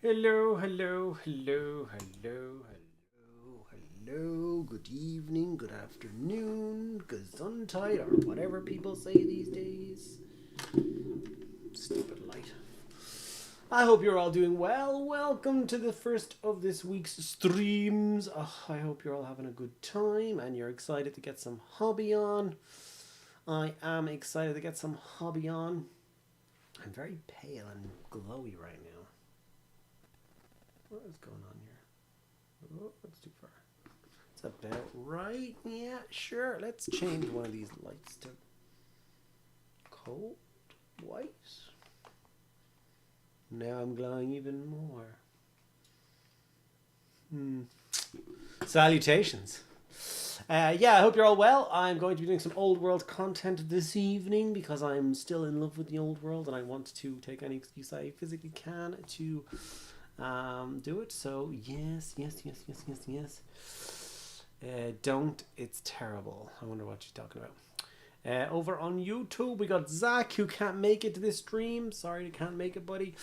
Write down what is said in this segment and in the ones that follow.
Hello, hello, hello, hello, hello, hello. Good evening, good afternoon, gesundheit, or whatever people say these days. Stupid light. I hope you're all doing well. Welcome to the first of this week's streams. I hope you're all having a good time and you're excited to get some hobby on. I am excited to get some hobby on. I'm very pale and glowy right now. What is going on here? Oh, that's too far. It's about right. Yeah, sure. Let's change one of these lights to cold white. Now I'm glowing even more. Salutations. Yeah, I hope you're all well. I'm going to be doing some old world content this evening because I'm still in love with the old world and I want to take any excuse I physically can to do it. So yes. Don't. It's terrible. I wonder what she's talking about. Over on YouTube, we got Zach, who can't make it to this stream. Sorry, you can't make it, buddy.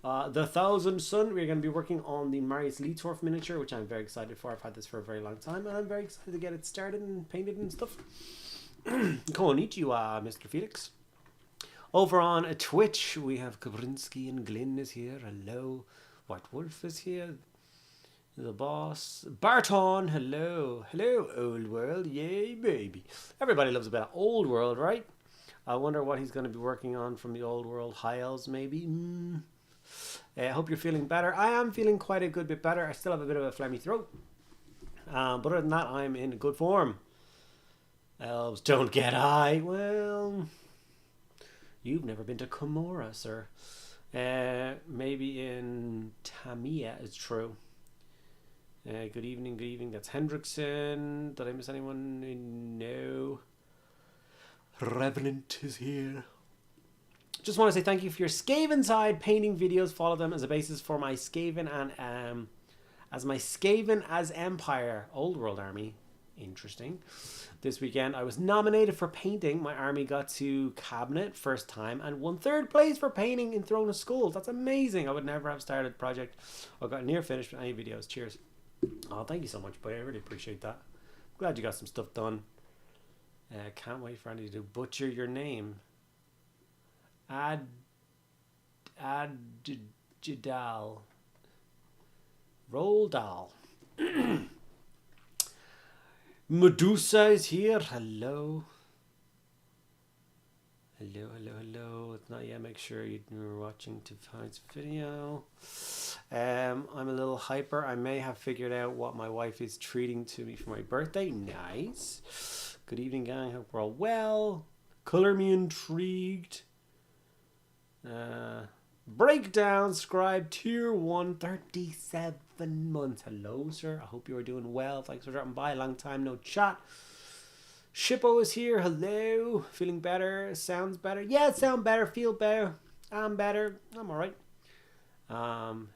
The Thousand Sun, we're going to be working on the Marius Leitdorf miniature, which I'm very excited for. I've had this for a very long time, and I'm very excited to get it started and painted and stuff. Konnichiwa, Mr. Felix. Over on Twitch, we have Kabrinsky and Glyn is here. Hello. White Wolf is here. The boss. Barton, hello. Hello, old world. Yay, baby. Everybody loves a bit of old world, right? I wonder what he's going to be working on from the old world. High elves, maybe? I hope you're feeling better. I am feeling quite a good bit better. I still have a bit of a phlegmy throat. But other than that, I'm in good form. Elves don't get high. Well, you've never been to Komora, sir. Maybe in Tamiya is true. Good evening. That's Hendrickson. Did I miss anyone? No. Revenant is here. Just want to say thank you for your Skaven side painting videos. Follow them as a basis for my Skaven and Skaven as Empire Old World Army. Interesting. This weekend I was nominated for painting. My army got to cabinet first time and won 3rd place for painting in Throne of Skulls. That's amazing. I would never have started a project or got near finished with any videos. Cheers. Oh, thank you so much, buddy. I really appreciate that. Glad you got some stuff done. Can't wait for Andy to butcher your name. Jadal. Roldal. Medusa is here. Hello. Hello. It's not yet. Make sure you're watching to find this video. I'm a little hyper. I may have figured out what my wife is treating to me for my birthday. Nice. Good evening, gang. Hope we're all well. Color me intrigued. Breakdown scribe tier 1, 37 months. Hello, sir. I hope you are doing well. Thanks for dropping by. Long time no chat. Shippo is here. Hello. Feeling better? Sounds better? Yeah, sound better. Feel better. I'm better. I'm alright. Damn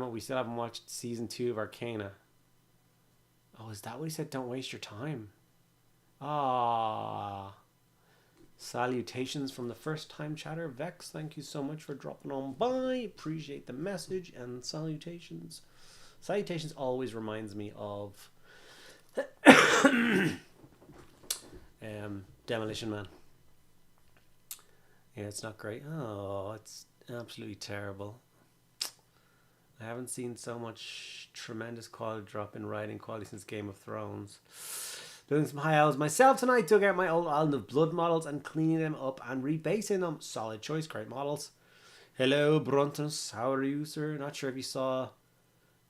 it, we still haven't watched season 2 of Arcana. Oh, is that what he said? Don't waste your time. Ah. Salutations from the first time chatter. Vex, thank you so much for dropping on by. Appreciate the message and salutations. Salutations always reminds me of Demolition Man. Yeah, it's not great. Oh, it's absolutely terrible. I haven't seen so much tremendous quality drop in writing quality since Game of Thrones. Doing some high elves myself tonight. Dug out my old Island of Blood models and cleaning them up and rebasing them. Solid choice, great models. Hello, Bruntus. How are you, sir? Not sure if you saw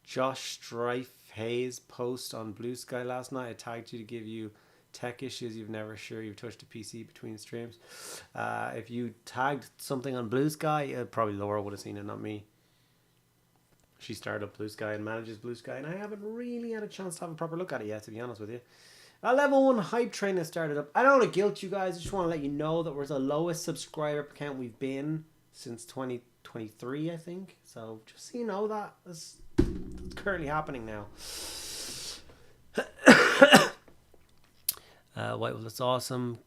Josh Strife Hayes post on Blue Sky last night. I tagged you to give you tech issues you've never sure you've touched a PC between streams. If you tagged something on Blue Sky, probably Laura would have seen it, not me. She started up Blue Sky and manages Blue Sky, and I haven't really had a chance to have a proper look at it yet, to be honest with you. Level 1 hype train has started up. I don't want to guilt you guys. I just want to let you know that we're the lowest subscriber count we've been since 2023, I think. So just so you know that's currently happening now. White Wolf, that's awesome.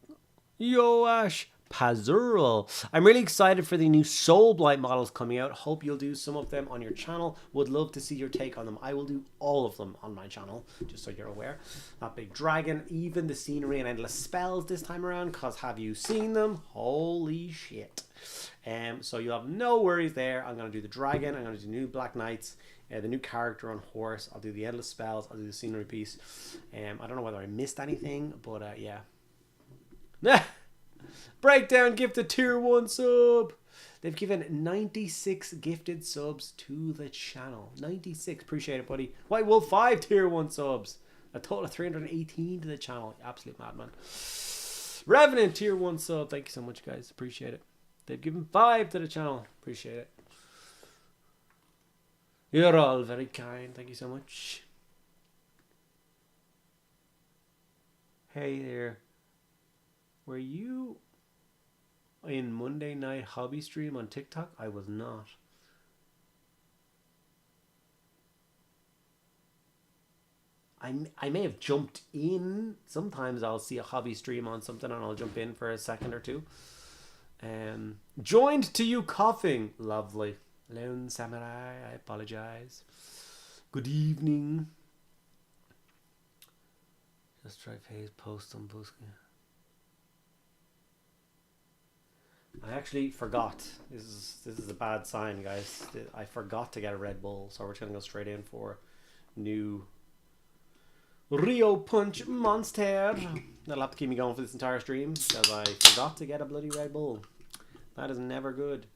Yo, Ash. Pazurl. I'm really excited for the new Soul Blight models coming out. Hope you'll do some of them on your channel. Would love to see your take on them. I will do all of them on my channel, just so you're aware. That big dragon, even the scenery and endless spells this time around, because have you seen them? Holy shit. So you'll have no worries there. I'm going to do the dragon. I'm going to do new Black Knights. The new character on horse. I'll do the endless spells. I'll do the scenery piece. I don't know whether I missed anything, but yeah. Breakdown gifted tier 1 sub. They've given 96 gifted subs to the channel. 96. Appreciate it, buddy. White Wolf 5 tier 1 subs. A total of 318 to the channel. Absolute madman. Revenant tier 1 sub. Thank you so much, guys. Appreciate it. They've given 5 to the channel. Appreciate it. You're all very kind. Thank you so much. Hey there. Were you in Monday night hobby stream on TikTok? I was not. I may have jumped in. Sometimes I'll see a hobby stream on something and I'll jump in for a second or two. Joined to you coughing. Lovely. Lone Samurai, I apologize. Good evening. Just try phase post on Busca. I actually forgot. This is a bad sign, guys. I forgot to get a Red Bull, so we're just gonna go straight in for new Rio Punch Monster. That'll have to keep me going for this entire stream because I forgot to get a bloody Red Bull. That is never good.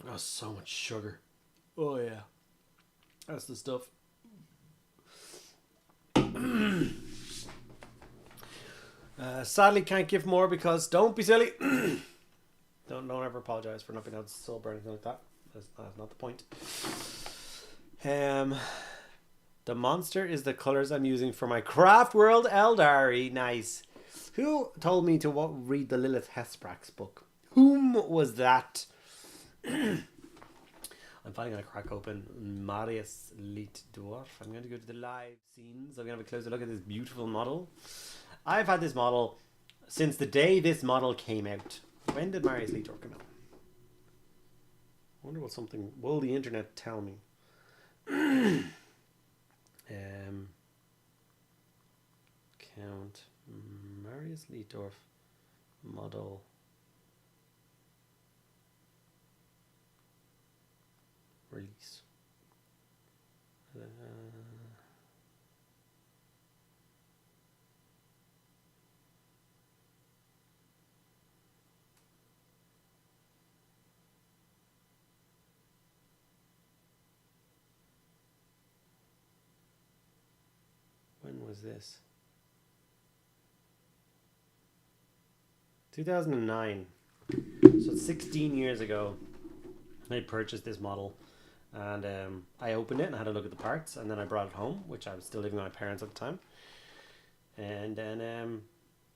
Oh, so much sugar. Oh yeah, that's the stuff. Sadly can't give more because don't be silly. don't ever apologize for not being able to sub or anything like that. That's not the point. The monster is the colors I'm using for my Craft World Eldari. Nice. Who told me to read the Lilith Hesprax book? Whom was that? I'm finally going to crack open Marius Leitdorf. I'm going to go to the live scenes. I'm going to have a closer look at this beautiful model. I've had this model since the day this model came out. When did Marius Leitdorf come out? I wonder will the internet tell me? Count Marius Leitdorf model. Release. When was this? 2009. So 16 years ago, I purchased this model. And I opened it and I had a look at the parts, and then I brought it home, which I was still living with my parents at the time. And then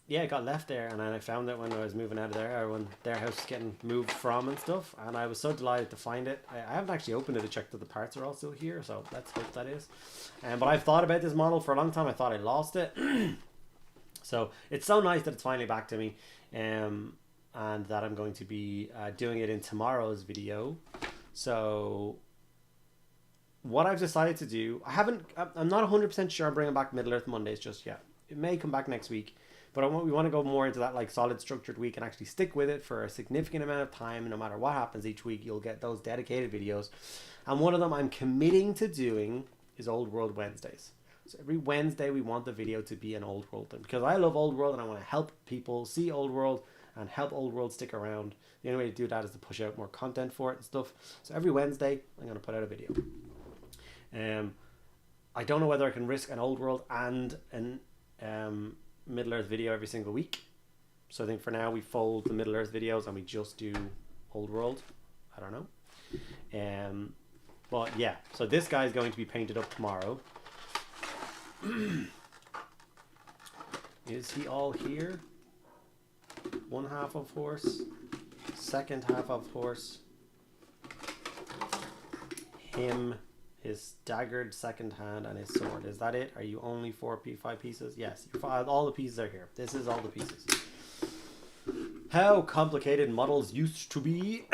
yeah, it got left there, and then I found it when I was moving out of there, or when their house was getting moved from and stuff, and I was so delighted to find it. I haven't actually opened it to check that the parts are all still here, so let's hope that is. But I've thought about this model for a long time. I thought I lost it. So it's so nice that it's finally back to me, and that I'm going to be doing it in tomorrow's video. So what I've decided to do, I'm not 100% sure I'm bringing back Middle-earth Mondays just yet. It may come back next week, but we want to go more into that like solid structured week and actually stick with it for a significant amount of time. No matter what happens each week, you'll get those dedicated videos. And one of them I'm committing to doing is Old World Wednesdays. So every Wednesday we want the video to be an Old World thing, because I love Old World and I want to help people see Old World and help Old World stick around. The only way to do that is to push out more content for it and stuff. So every Wednesday I'm going to put out a video. I don't know whether I can risk an Old World and an Middle-earth video every single week. So I think for now we fold the Middle-earth videos and we just do Old World. I don't know. But yeah, so this guy is going to be painted up tomorrow. Is he all here? One half of horse, second half of horse, him, his daggered second hand, and his sword. Is that it? Are you only 5 pieces? Yes, all the pieces are here. This is all the pieces. How complicated models used to be.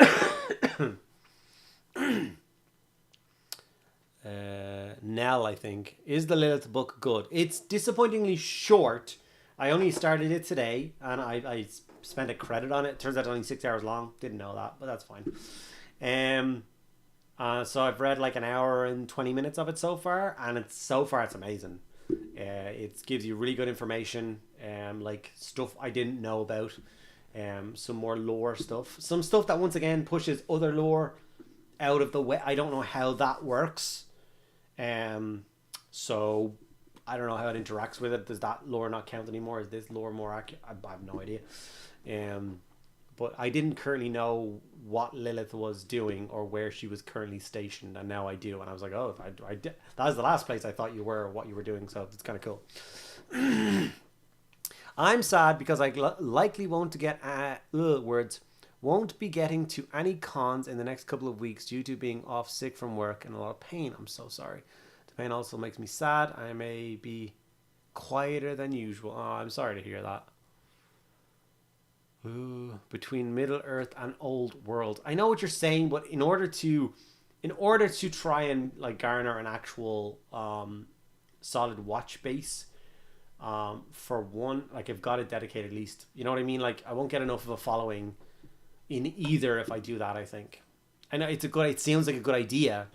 Nell, I think. Is the Lilith book good? It's disappointingly short. I only started it today, and I spent a credit on it. Turns out it's only 6 hours long. Didn't know that, but that's fine. So I've read like an hour and 20 minutes of it so far, and it's amazing. It gives you really good information, like stuff I didn't know about, some more lore stuff, some stuff that once again pushes other lore out of the way. I don't know how that works, so I don't know how it interacts with it. Does that lore not count anymore? Is this lore more accurate? I have no idea. But I didn't currently know what Lilith was doing or where she was currently stationed, and now I do. And I was like, oh, I did. That was the last place I thought you were, or what you were doing, so it's kind of cool. I'm sad because I likely won't get won't be getting to any cons in the next couple of weeks due to being off sick from work and a lot of pain. I'm so sorry. The pain also makes me sad. I may be quieter than usual. Oh, I'm sorry to hear that. Ooh, between Middle Earth and Old World. I know what you're saying, but in order to try and like garner an actual solid watch base, for one, like I've got to dedicate at least, you know what I mean? Like I won't get enough of a following in either if I do that. I think I know it sounds like a good idea,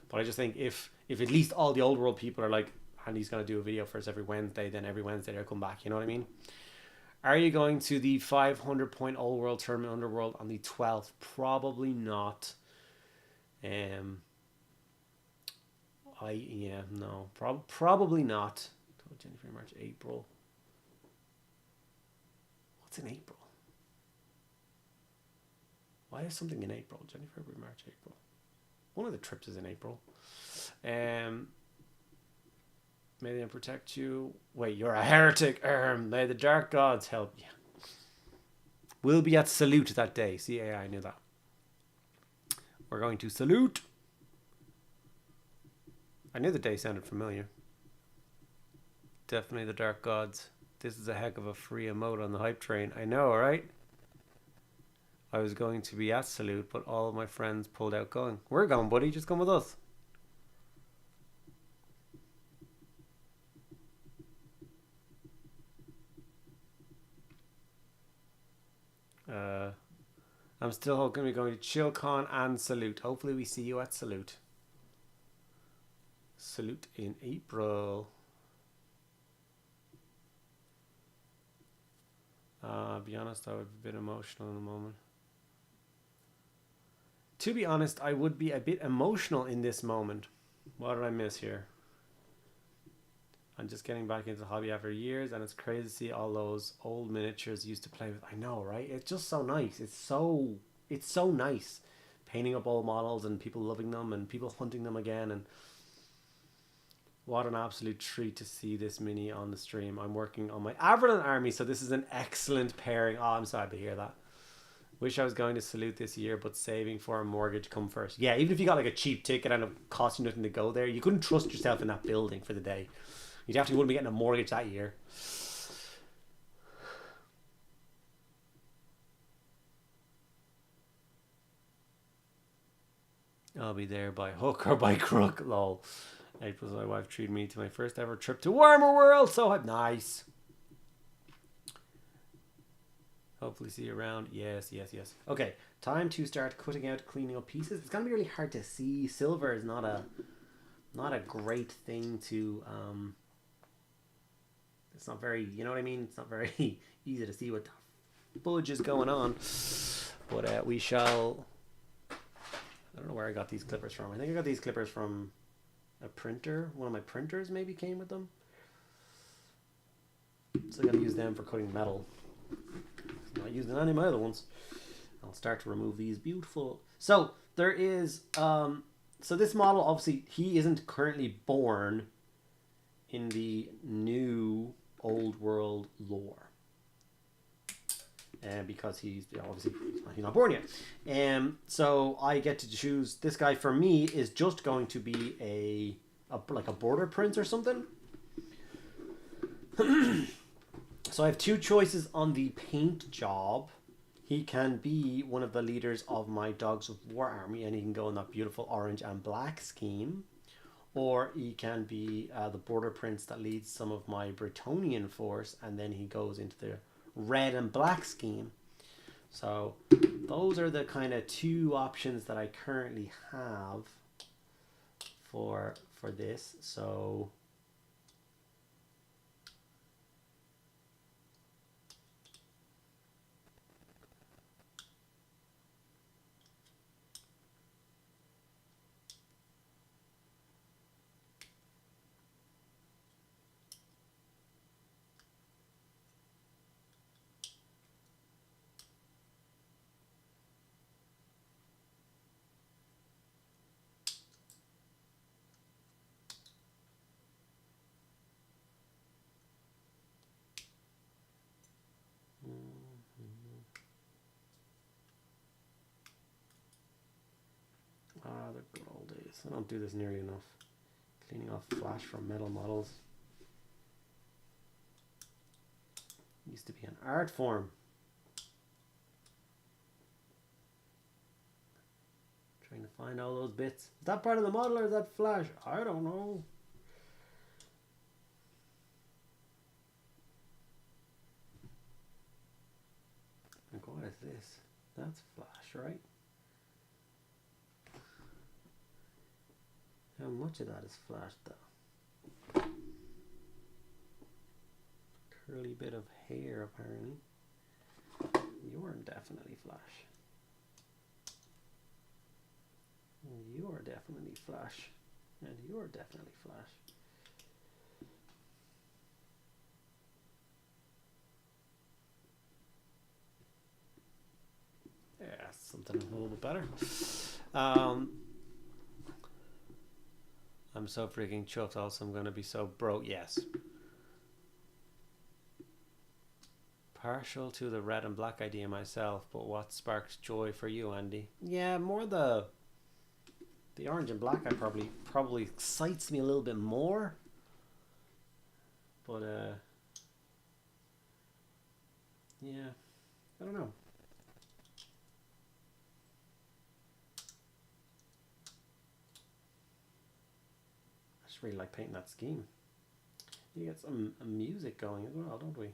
but I just think if at least all the Old World people are like, Andy's gonna do a video for us every Wednesday, then every Wednesday they'll come back, you know what I mean? Are you going to the 500 point Old World Tournament Underworld on the 12th? Probably not. Probably not. January, March, April. What's in April? Why is something in April? January, February, March, April. One of the trips is in April. May they protect you. Wait, you're a heretic. May the dark gods help you. We'll be at Salute that day. See, yeah, I knew that. We're going to Salute. I knew the day sounded familiar. Definitely the dark gods. This is a heck of a free emote on the hype train. I know, right? I was going to be at Salute, but all of my friends pulled out going. We're going, buddy. Just come with us. I'm still going to be going to ChillCon and Salute. Hopefully we see you at Salute. Salute in April. I'll be honest, I would be a bit emotional in the moment. To be honest, I would be a bit emotional in this moment. What did I miss here? I'm just getting back into the hobby after years, and it's crazy to see all those old miniatures used to play with. I know, right? It's just so nice. It's so nice. Painting up old models and people loving them and people hunting them again. And what an absolute treat to see this mini on the stream. I'm working on my Averland army, so this is an excellent pairing. Oh, I'm sad to hear that. Wish I was going to Salute this year, but saving for a mortgage come first. Yeah, even if you got like a cheap ticket and it cost you nothing to go there, you couldn't trust yourself in that building for the day. You definitely wouldn't be getting a mortgage that year. I'll be there by hook or by crook, lol. April's my wife treated me to my first ever trip to Warmer World, so nice. Hopefully see you around. Yes. Okay, time to start cutting out, cleaning up pieces. It's gonna be really hard to see. Silver is not a great thing to it's not very, you know what I mean? It's not very easy to see what the fudge is going on. But we shall. I don't know where I got these clippers from. I think I got these clippers from a printer. One of my printers maybe came with them. So I'm going to use them for cutting metal. I'm not using any of my other ones. I'll start to remove these beautiful. So there is, so this model, obviously, he isn't currently born in the new Old World lore. because he's obviously he's not born yet. So I get to choose. This guy for me is just going to be a like a border prince or something. So I have two choices on the paint job. He can be one of the leaders of my Dogs of War army, and he can go in that beautiful orange and black scheme. Or he can be the border prince that leads some of my Bretonian force, and then he goes into the red and black scheme. So those are the kind of two options that I currently have for this. So the good old days. I don't do this nearly enough. Cleaning off flash from metal models. Used to be an art form. Trying to find all those bits. Is that part of the model or is that flash? I don't know. Like, what is this? That's flash, right? How much of that is flash though? Curly bit of hair apparently. You're definitely flash. You're definitely flash. And you're definitely flash. Yeah, something a little bit better. I'm so freaking chuffed. Also, I'm going to be so broke. Yes. Partial to the red and black idea myself, but what sparked joy for you, Andy? Yeah, more the orange and black. I probably excites me a little bit more. But yeah, I don't know. Really like painting that scheme. You get some music going as well, don't we?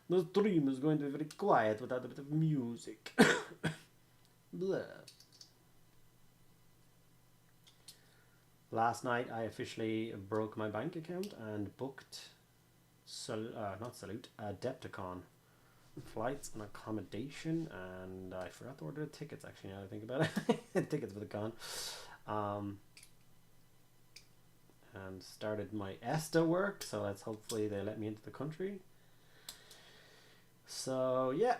The stream is going to be very quiet without a bit of music. Blah. Last night I officially broke my bank account and booked Adepticon flights and accommodation, and I forgot to order the tickets actually now that I think about it. Tickets for the con. And started my ESTA work, so let's hopefully they let me into the country. So yeah.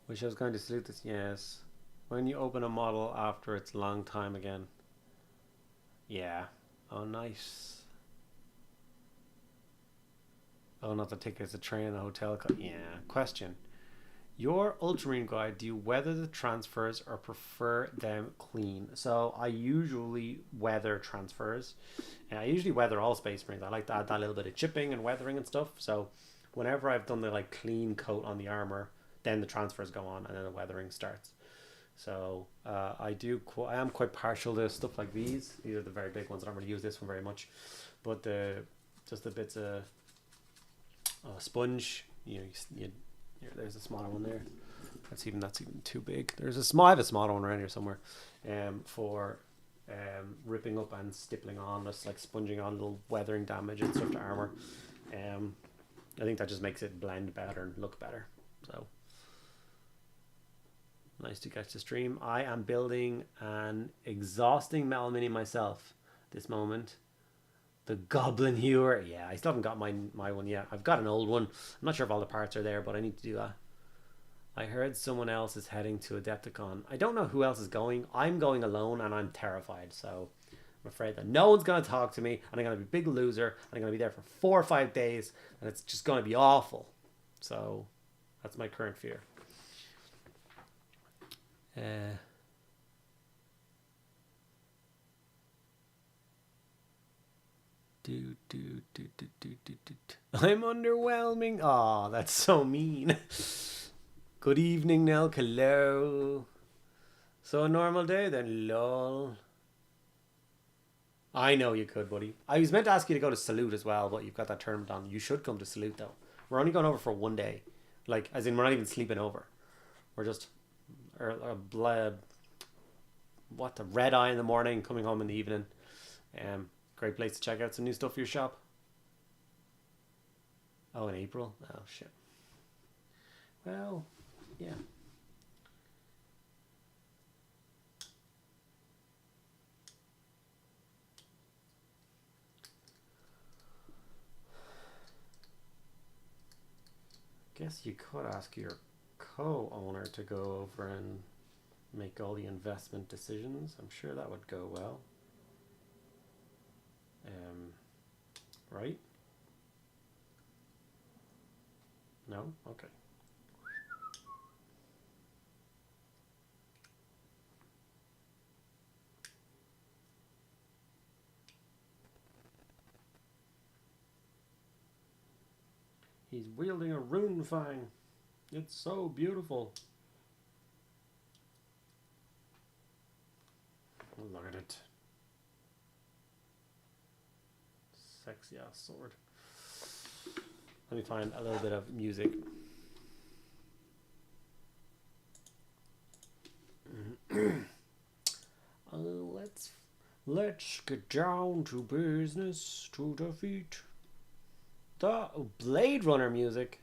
Wish I was going to salute this. Yes. When you open a model after it's long time again. Yeah. Oh, nice. Oh, not the tickets, the train, the hotel. Yeah. Question. Your Ultramarine guide, do you weather the transfers or prefer them clean? So I usually weather transfers. And I usually weather all Space Marines. I like to add that little bit of chipping and weathering and stuff. So whenever I've done the like clean coat on the armor, then the transfers go on and then the weathering starts. So I am quite partial to stuff like these. These are the very big ones. I don't really use this one very much, but just the bits of sponge. There's a smaller one there. That's even too big. I have a smaller one around here somewhere, for ripping up and stippling on, just like sponging on little weathering damage and stuff to armor. I think that just makes it blend better and look better. So. Nice to catch the stream. I am building an exhausting metal mini myself. this moment. The Goblin Hewer. Yeah, I still haven't got my one yet. I've got an old one. I'm not sure if all the parts are there, but I need to do that. I heard someone else is heading to Adepticon. I don't know who else is going. I'm going alone and I'm terrified. So I'm afraid that no one's going to talk to me and I'm going to be a big loser and I'm going to be there for 4 or 5 days and it's just going to be awful. So that's my current fear. I'm underwhelming. Oh, that's so mean. Good evening, Nelk. Hello. So a normal day then, lol. I know you could, buddy. I was meant to ask you to go to Salute as well, but you've got that tournament on. You should come to Salute, though. We're only going over for 1 day. Like, as in, we're not even sleeping over. We're just... what, the red eye in the morning, coming home in the evening. Great place to check out some new stuff for your shop. Oh, in April? Oh, shit. Well, yeah. Guess you could ask your co-owner to go over and make all the investment decisions. I'm sure that would go well. Right? No? Okay. He's wielding a rune fang. It's so beautiful. Look at it. Sexy ass sword. Let me find a little bit of music. Let's get down to business to defeat the Blade Runner music.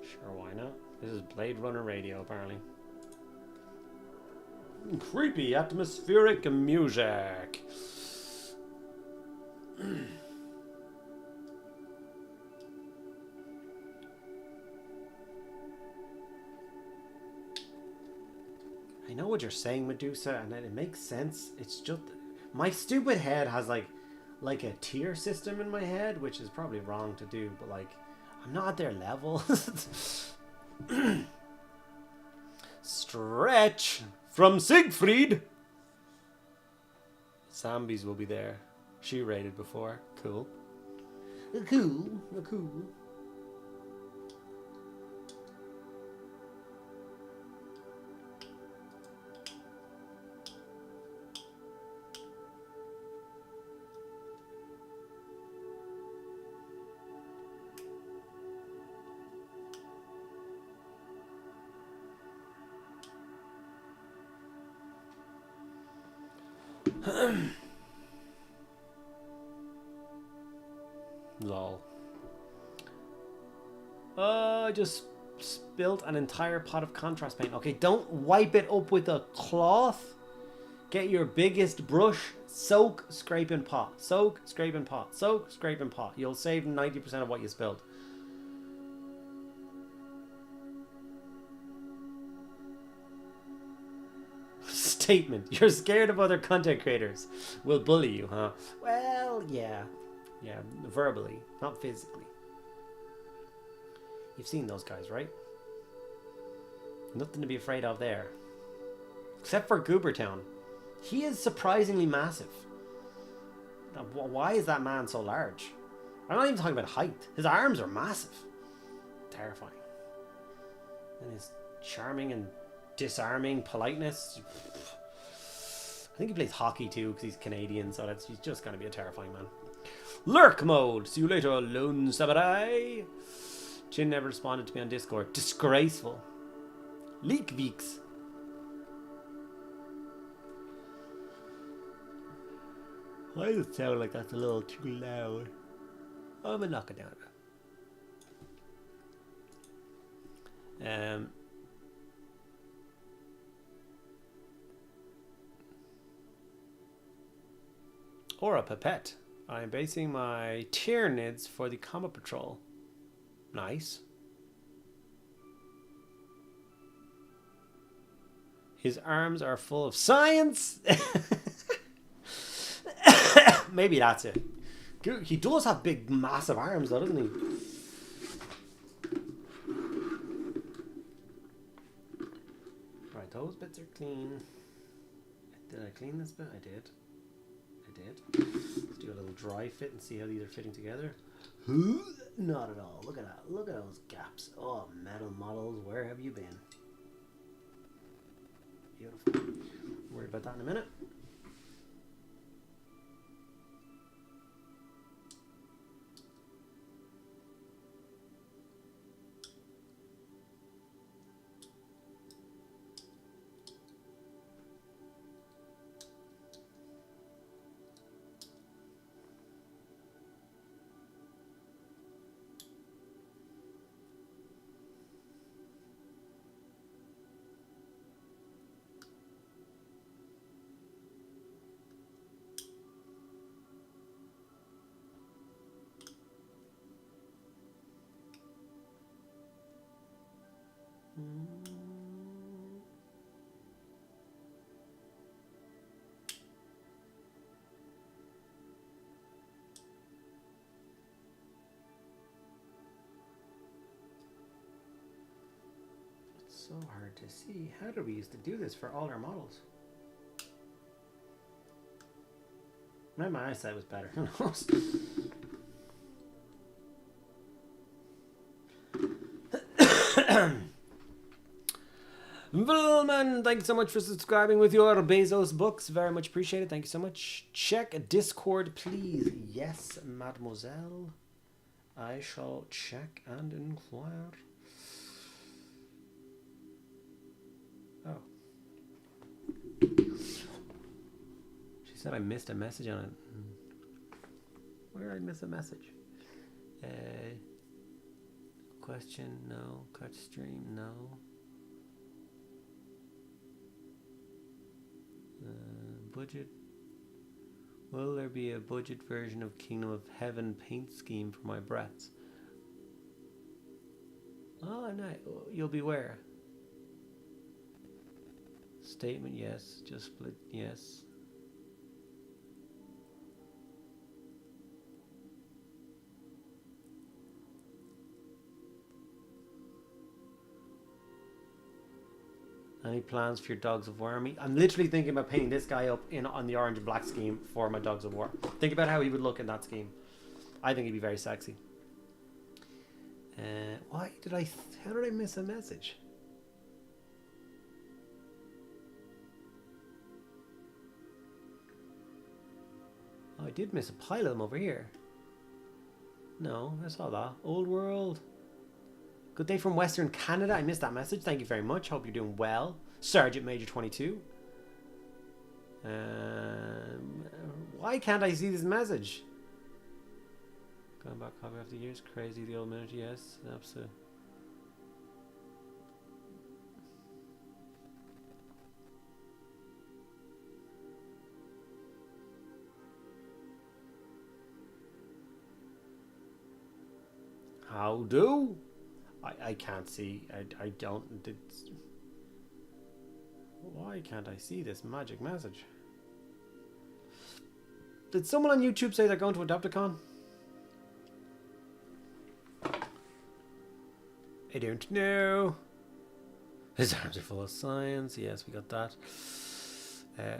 Sure, why not? This is Blade Runner radio, apparently. Creepy atmospheric music. I know what you're saying, Medusa, and it makes sense. It's just my stupid head has like a tier system in my head, which is probably wrong to do, but like I'm not at their level. Stretch from Siegfried. Zombies will be there. She raided before. Cool. Cool. Cool. Lol. I just spilt an entire pot of contrast paint. Okay, don't wipe it up with a cloth. Get your biggest brush. Soak, scrape and pot. Soak, scrape and pot. Soak, scrape and pot. You'll save 90% of what you spilled. Statement. You're scared of other content creators will bully you, huh? Well, yeah. Yeah, verbally, not physically. You've seen those guys, right? Nothing to be afraid of there. Except for Goobertown. He is surprisingly massive. Why is that man so large? I'm not even talking about height. His arms are massive. Terrifying. And his charming and disarming politeness. I think he plays hockey too because he's Canadian, so he's just going to be a terrifying man. Lurk mode. See you later, lone samurai. Chin never responded to me on Discord. Disgraceful. Leak Veeks. Why does it sound like that's a little too loud? I'm gonna knock it down a bit. Or a pipette. I'm basing my Tyranids for the Combat Patrol. Nice. His arms are full of science. Maybe that's it. He does have big, massive arms, though, doesn't he? Right, those bits are clean. Did I clean this bit? I did. Let's do a little dry fit and see how these are fitting together. Not at all. Look at that. Look at those gaps. Oh, metal models, where have you been? Beautiful. I'll worry about that in a minute. It's so hard to see. How do we used to do this for all our models? Maybe my eyesight was better. Who knows? Vilman, thank you so much for subscribing with your Bezos books. Very much appreciated. Thank you so much. Check Discord, please. Yes, mademoiselle. I shall check and inquire. Oh. She said I missed a message on it. Where did I miss a message? Question, no. Cut stream, no. Budget. Will there be a budget version of Kingdom of Heaven paint scheme for my brats? Oh, no. You'll be where? Statement, yes. Just split, yes. Any plans for your Dogs of War army? I'm literally thinking about painting this guy up on the orange and black scheme for my Dogs of War. Think about how he would look in that scheme. I think he'd be very sexy. How did I miss a message? Oh, I did miss a pile of them over here. No, I saw that. Old World. Good day from Western Canada. I missed that message. Thank you very much. Hope you're doing well. Sergeant Major 22. Why can't I see this message? Going back hobby after years. Crazy the old minute. Yes, absolutely. How do? I can't see. I don't. Why can't I see this magic message? Did someone on YouTube say they're going to Adepticon? I don't know. His arms are full of science. Yes, we got that.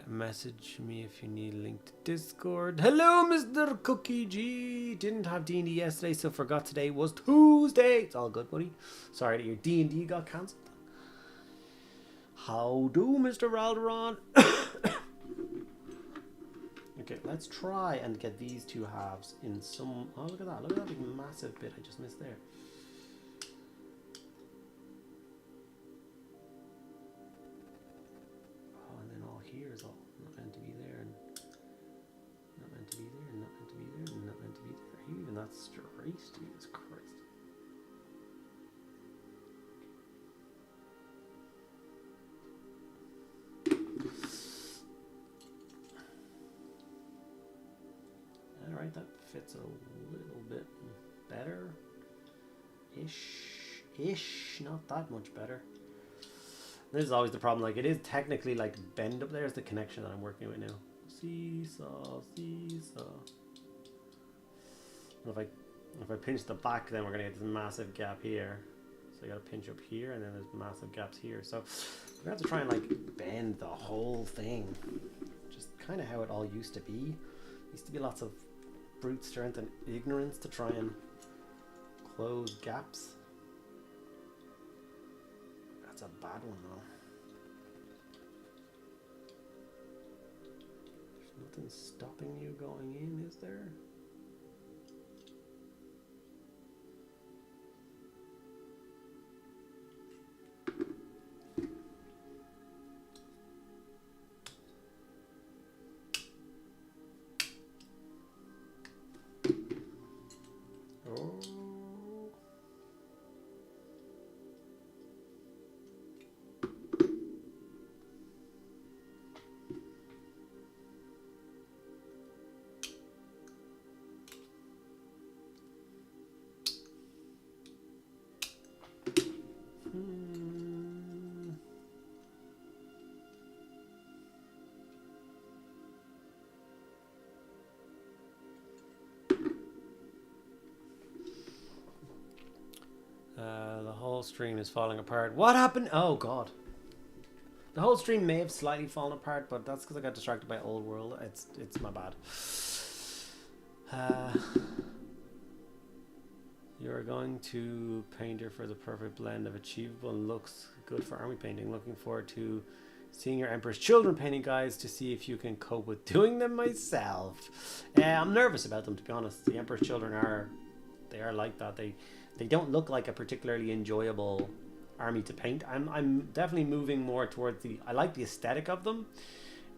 Message me if you need a link to Discord. Hello, Mr. Cookie G. Didn't have D&D yesterday, so forgot today was Tuesday. It's all good, buddy. Sorry that your D&D got cancelled. How do, Mr. Ralderon? Okay, let's try and get these two halves in some... Oh, look at that. Look at that big massive bit I just missed there. Oh, and then all here is all not meant to be there, and not meant to be there, and not meant to be there, and not meant to be there. Are you even that straight? Jesus Christ. That fits a little bit better. Ish. Not that much better. This is always the problem. Like, it is technically like bend up. There's the connection that I'm working with now. Seesaw. And if I pinch the back, then we're gonna get this massive gap here. So I gotta pinch up here, and then there's massive gaps here. So we're gonna have to try and like bend the whole thing. Just kind of how it all used to be. Used to be lots of brute strength and ignorance to try and close gaps. That's a bad one though. There's nothing stopping you going in, is there? The whole stream is falling apart. What happened? Oh god. The whole stream may have slightly fallen apart, but that's because I got distracted by Old World. It's my bad. You're going to Painter for the perfect blend of achievable and looks good for army painting. Looking forward to seeing your Emperor's Children painting guides to see if you can cope with doing them myself. I'm nervous about them, to be honest. The Emperor's Children are like that. They don't look like a particularly enjoyable army to paint. I'm definitely moving more towards I like the aesthetic of them.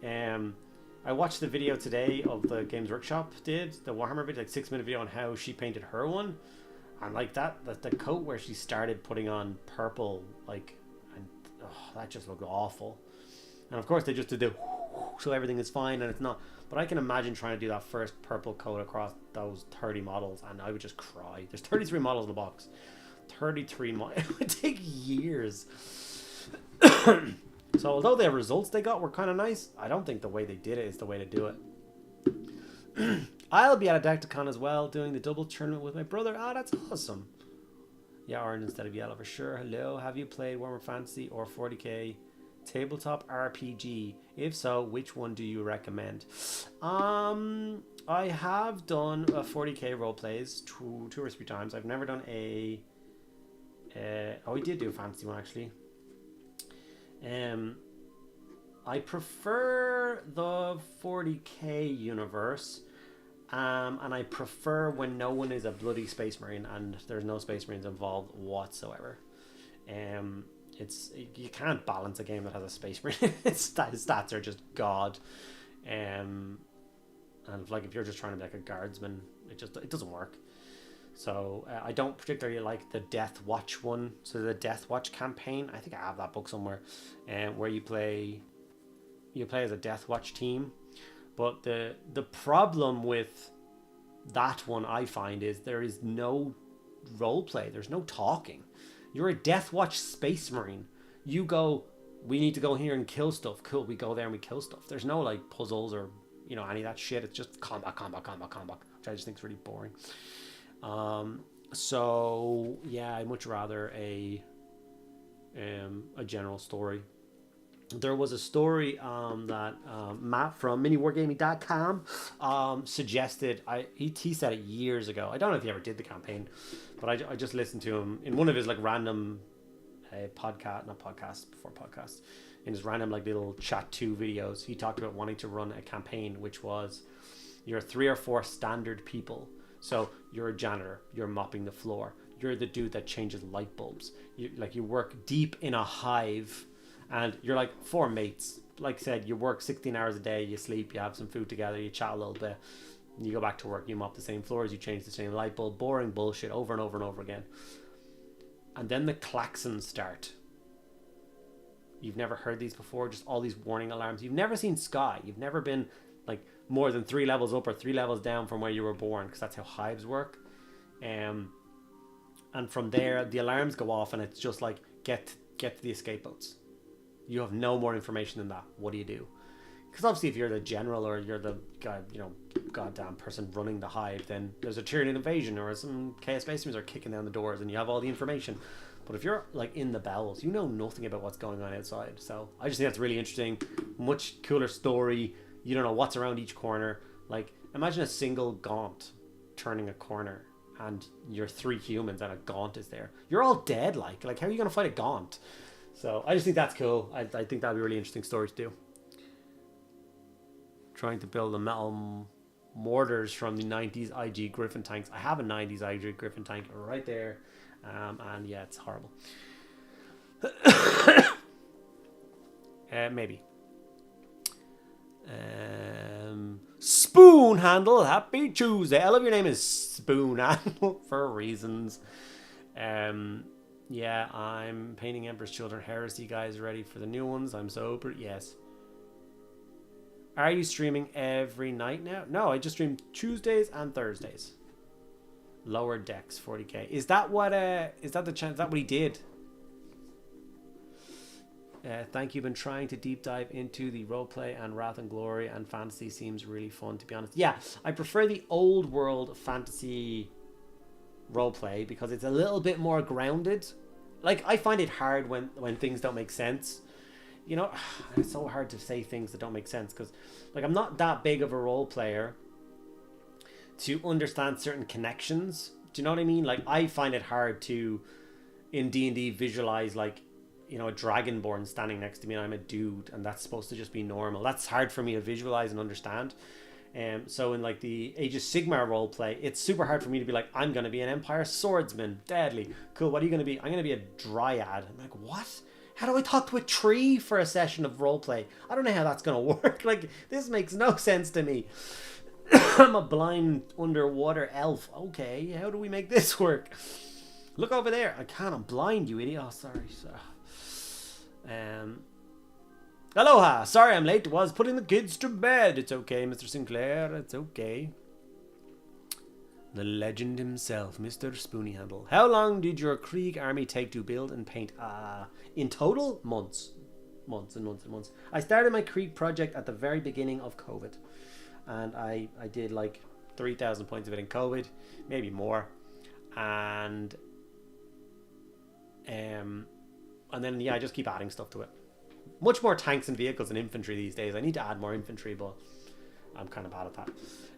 I watched the video today of the Games Workshop the Warhammer video, like 6-minute video on how she painted her one. And like that the coat where she started putting on purple, like, and that just looked awful. And of course they just did the so everything is fine, and it's not. But I can imagine trying to do that first purple coat across those 30 models, and I would just cry. There's 33 models in the box. 33 models. It would take years. So although the results they got were kind of nice, I don't think the way they did it is the way to do it. I'll be at Adepticon as well, doing the double tournament with my brother. Ah, that's awesome. Yeah, orange instead of yellow for sure. Hello, have you played Warhammer Fantasy or 40k tabletop RPG? If so, which one do you recommend? I have done 40k role plays two or three times. I've never done a we did do a fantasy one actually. I prefer the 40k universe, and I prefer when no one is a bloody space marine and there's no space marines involved whatsoever. You can't balance a game that has a space marine. His stats are just god, and like if you're just trying to be like a guardsman, it doesn't work. So I don't particularly like the Death Watch one. So the Death Watch campaign, I think I have that book somewhere, where you play as a Death Watch team. But the problem with that one, I find, is there is no role play. There's no talking. You're a Death Watch Space Marine. You go, we need to go here and kill stuff. Cool, we go there and we kill stuff. There's no like puzzles or any of that shit. It's just combat, which I just think is really boring. So yeah, I'd much rather a general story. There was a story that Matt from miniwargaming.com suggested. He said it years ago. I don't know if he ever did the campaign, but I just listened to him in one of his like random podcasts, in his random like little chat 2 videos. He talked about wanting to run a campaign which was you're 3 or 4 standard people. So you're a janitor, you're mopping the floor, you're the dude that changes light bulbs. You work deep in a hive, and you're like 4 mates. Like I said, you work 16 hours a day, you sleep, you have some food together, you chat a little bit, you go back to work, you mop the same floors, you change the same light bulb, boring bullshit over and over and over again. And then the klaxons start. You've never heard these before, just all these warning alarms. You've never seen Sky. You've never been like more than 3 levels up or 3 levels down from where you were born, because that's how hives work. And from there, the alarms go off, and it's just like, get to the escape boats. You have no more information than that. What do you do? Because obviously, if you're the general or you're the goddamn person running the hive, then there's a Tyrian invasion or some Chaos Space Marines are kicking down the doors, and you have all the information. But if you're like in the bowels, you know nothing about what's going on outside. So I just think that's really interesting. Much cooler story. You don't know what's around each corner. Like, imagine a single gaunt turning a corner, and you're 3 humans and a gaunt is there. You're all dead. Like how are you gonna fight a gaunt? So I just think that's cool. I think that'd be a really interesting story to do. Trying to build the metal mortars from the 90s IG Griffin tanks. I have a 90s IG Griffin tank right there. And yeah, it's horrible. Maybe. Spoon Handle, happy Tuesday. I love your name is Spoon Handle for reasons. Yeah, I'm painting Emperor's Children Heresy, guys. Ready for the new ones? I'm sober. Yes. Are you streaming every night now? No, I just stream Tuesdays and Thursdays. Lower Decks 40k. Is that what is that the chance? Is that what he did? Thank you. Been trying to deep dive into the roleplay, and Wrath and Glory and fantasy seems really fun, to be honest. Yeah, I prefer the old world fantasy roleplay because it's a little bit more grounded. Like, I find it hard when things don't make sense. You know, it's so hard to say things that don't make sense because, like, I'm not that big of a role player to understand certain connections. Do you know what I mean? Like, I find it hard to, in D&D, visualize, like, you know, a dragonborn standing next to me and I'm a dude and that's supposed to just be normal. That's hard for me to visualize and understand. So in, like, the Age of Sigmar roleplay, it's super hard for me to be like, I'm going to be an Empire swordsman. Deadly. Cool, what are you going to be? I'm going to be a dryad. I'm like, what? How do I talk to a tree for a session of roleplay? I don't know how that's going to work. Like, this makes no sense to me. I'm a blind underwater elf. Okay, how do we make this work? Look over there. I can't. I'm blind, you idiot. Oh, sorry. Aloha. Sorry I'm late. Was putting the kids to bed. It's okay, Mr. Sinclair. It's okay. The legend himself, Mr. Spoony Handle. How long did your Krieg army take to build and paint? In total, months. Months and months and months. I started my Krieg project at the very beginning of COVID. And I did like 3,000 points of it in COVID. Maybe more. And then, yeah, I just keep adding stuff to it. Much more tanks and vehicles and infantry these days. I need to add more infantry, but I'm kind of bad at that.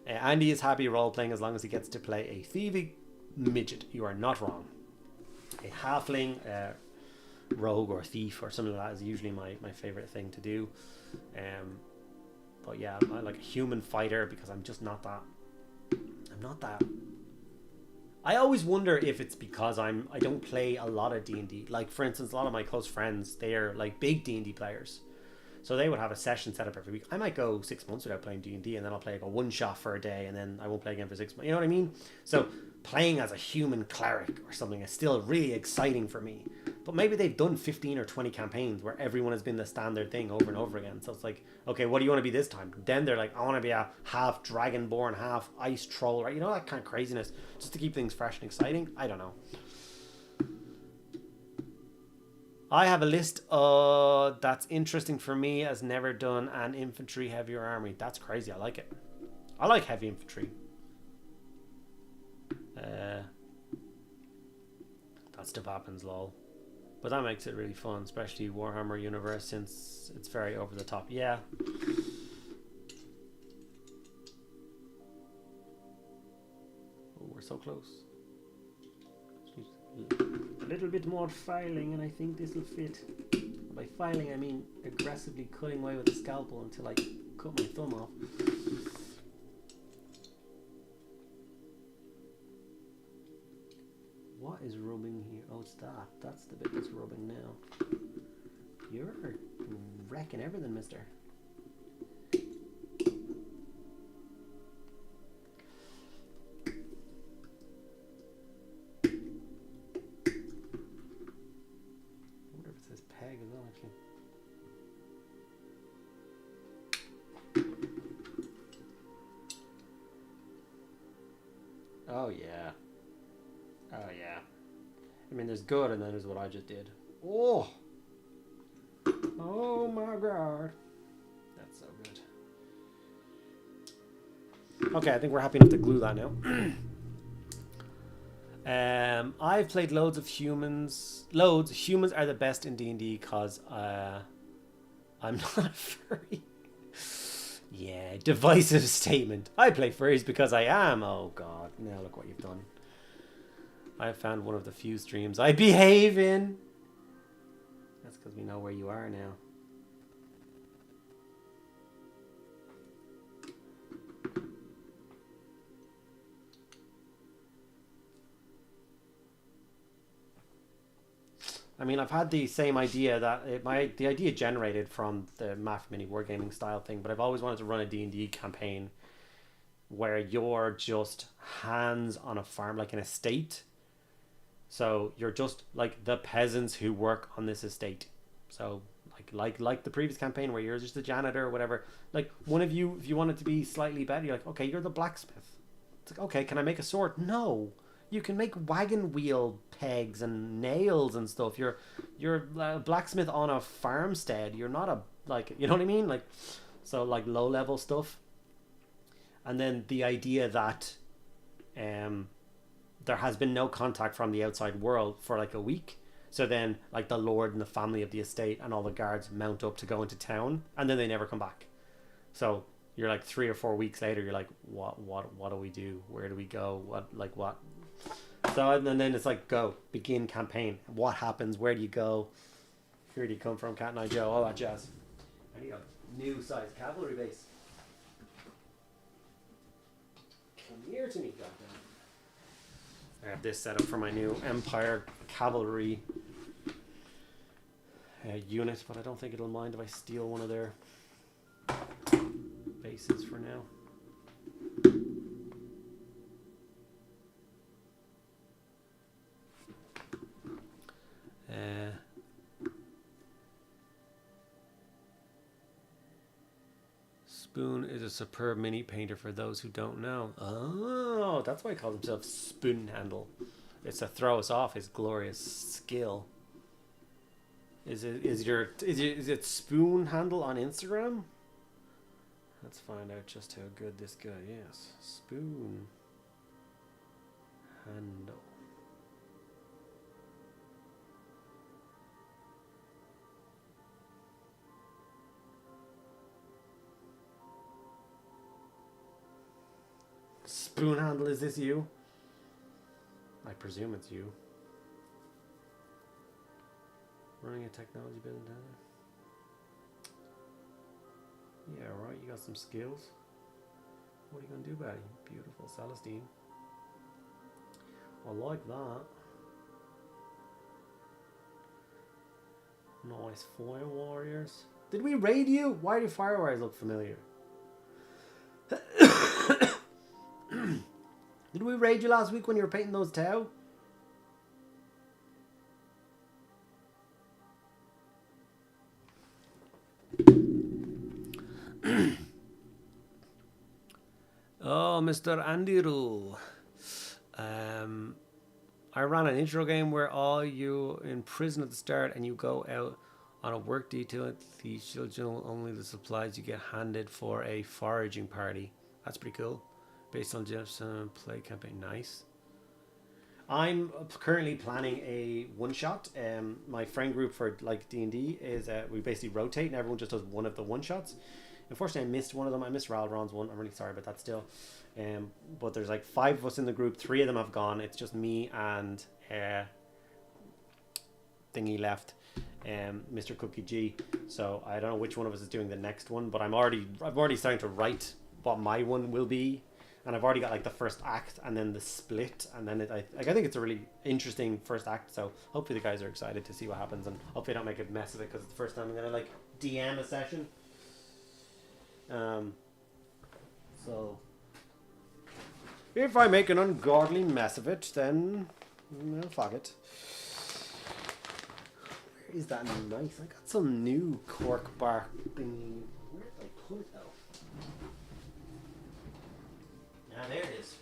Andy is happy role-playing as long as he gets to play a thieving midget. You are not wrong. A halfling, rogue or thief or something like that is usually my favourite thing to do. But yeah, I'm like a human fighter because I'm just not that. I'm not that. I always wonder if it's because I don't play a lot of D&D. Like, for instance, a lot of my close friends, they are like big D&D players. So they would have a session set up every week. I might go 6 months without playing D&D and then I'll play like a one shot for a day and then I won't play again for 6 months. You know what I mean? So playing as a human cleric or something is still really exciting for me. But maybe they've done 15 or 20 campaigns where everyone has been the standard thing over and over again. So it's like, okay, what do you want to be this time? Then they're like, I want to be a half dragonborn, half ice troll, right? You know, that kind of craziness just to keep things fresh and exciting. I don't know. I have a list that's interesting for me as never done an infantry heavier army. That's crazy. I like it. I like heavy infantry. That stuff happens, lol. But that makes it really fun, especially Warhammer Universe, since it's very over the top. Yeah. Oh, we're so close. A little bit more filing and I think this will fit. By filing I mean aggressively cutting away with a scalpel until I cut my thumb off. What is rubbing here? Oh, it's that. That's the bit that's rubbing now. You're wrecking everything, mister. Oh yeah. Oh yeah. I mean, there's good, and then there's what I just did. Oh. Oh my god. That's so good. Okay, I think we're happy enough to glue that now. I've played loads of humans. Loads. Humans are the best in D&D because I'm not a furry. Yeah, divisive statement. I play furries because I am. Oh god, now look what you've done. I found one of the few streams I behave in. That's because we know where you are now. I mean, I've had the same idea that the idea generated from the Math Mini Wargaming style thing, but I've always wanted to run a D&D campaign where you're just hands on a farm, like an estate. So you're just like the peasants who work on this estate. So like the previous campaign where you're just a janitor or whatever. Like one of you, if you wanted to be slightly better, you're like, okay, you're the blacksmith. It's like, okay, can I make a sword? No. You can make wagon wheel pegs and nails and stuff. You're a blacksmith on a farmstead. You're not a, like, you know what I mean? Like, so like low level stuff. And then the idea that there has been no contact from the outside world for like a week. So then like the lord and the family of the estate and all the guards mount up to go into town, and then they never come back. So you're like 3 or 4 weeks later, you're like, what do we do? Where do we go? What? So and then it's like, go, begin campaign. What happens? Where do you go? Where do you come from? Cat and I Joe, all that jazz. I need a new size cavalry base. Come here to me, goddamn. I have this set up for my new Empire cavalry unit, but I don't think it'll mind if I steal one of their bases for now. Spoon is a superb mini painter for those who don't know. Oh, that's why he calls himself Spoon Handle. It's to throw us off his glorious skill. Is it Spoon Handle on Instagram? Let's find out just how good this guy is. Spoon Handle. Spoon Handle, is this you? I presume it's you. Running a technology business. Yeah, right, you got some skills. What are you going to do about it? Beautiful Celestine. I like that. Nice fire warriors. Did we raid you? Why do fire warriors look familiar? Did we raid you last week when you were painting those Tau? Oh, Mr. Andiru. I ran an intro game where all you in prison at the start and you go out on a work detail. The children only the supplies you get handed for a foraging party. That's pretty cool. Based on Jeff's play campaign. Nice. I'm currently planning a one-shot. My friend group for like D&D is we basically rotate and everyone just does one of the one-shots. Unfortunately, I missed one of them. I missed Ralron's one. I'm really sorry about that still. But there's like 5 of us in the group. 3 of them have gone. It's just me and thingy left, Mr. Cookie G. So I don't know which one of us is doing the next one, but I'm already starting to write what my one will be. And I've already got like the first act and then the split, and then I think it's a really interesting first act. So hopefully the guys are excited to see what happens, and hopefully I don't make a mess of it because it's the first time I'm gonna like DM a session. So if I make an ungodly mess of it, then fuck it. Where is that nice? I got some new cork bark thingy. Where did I put it though? Ah, there it is.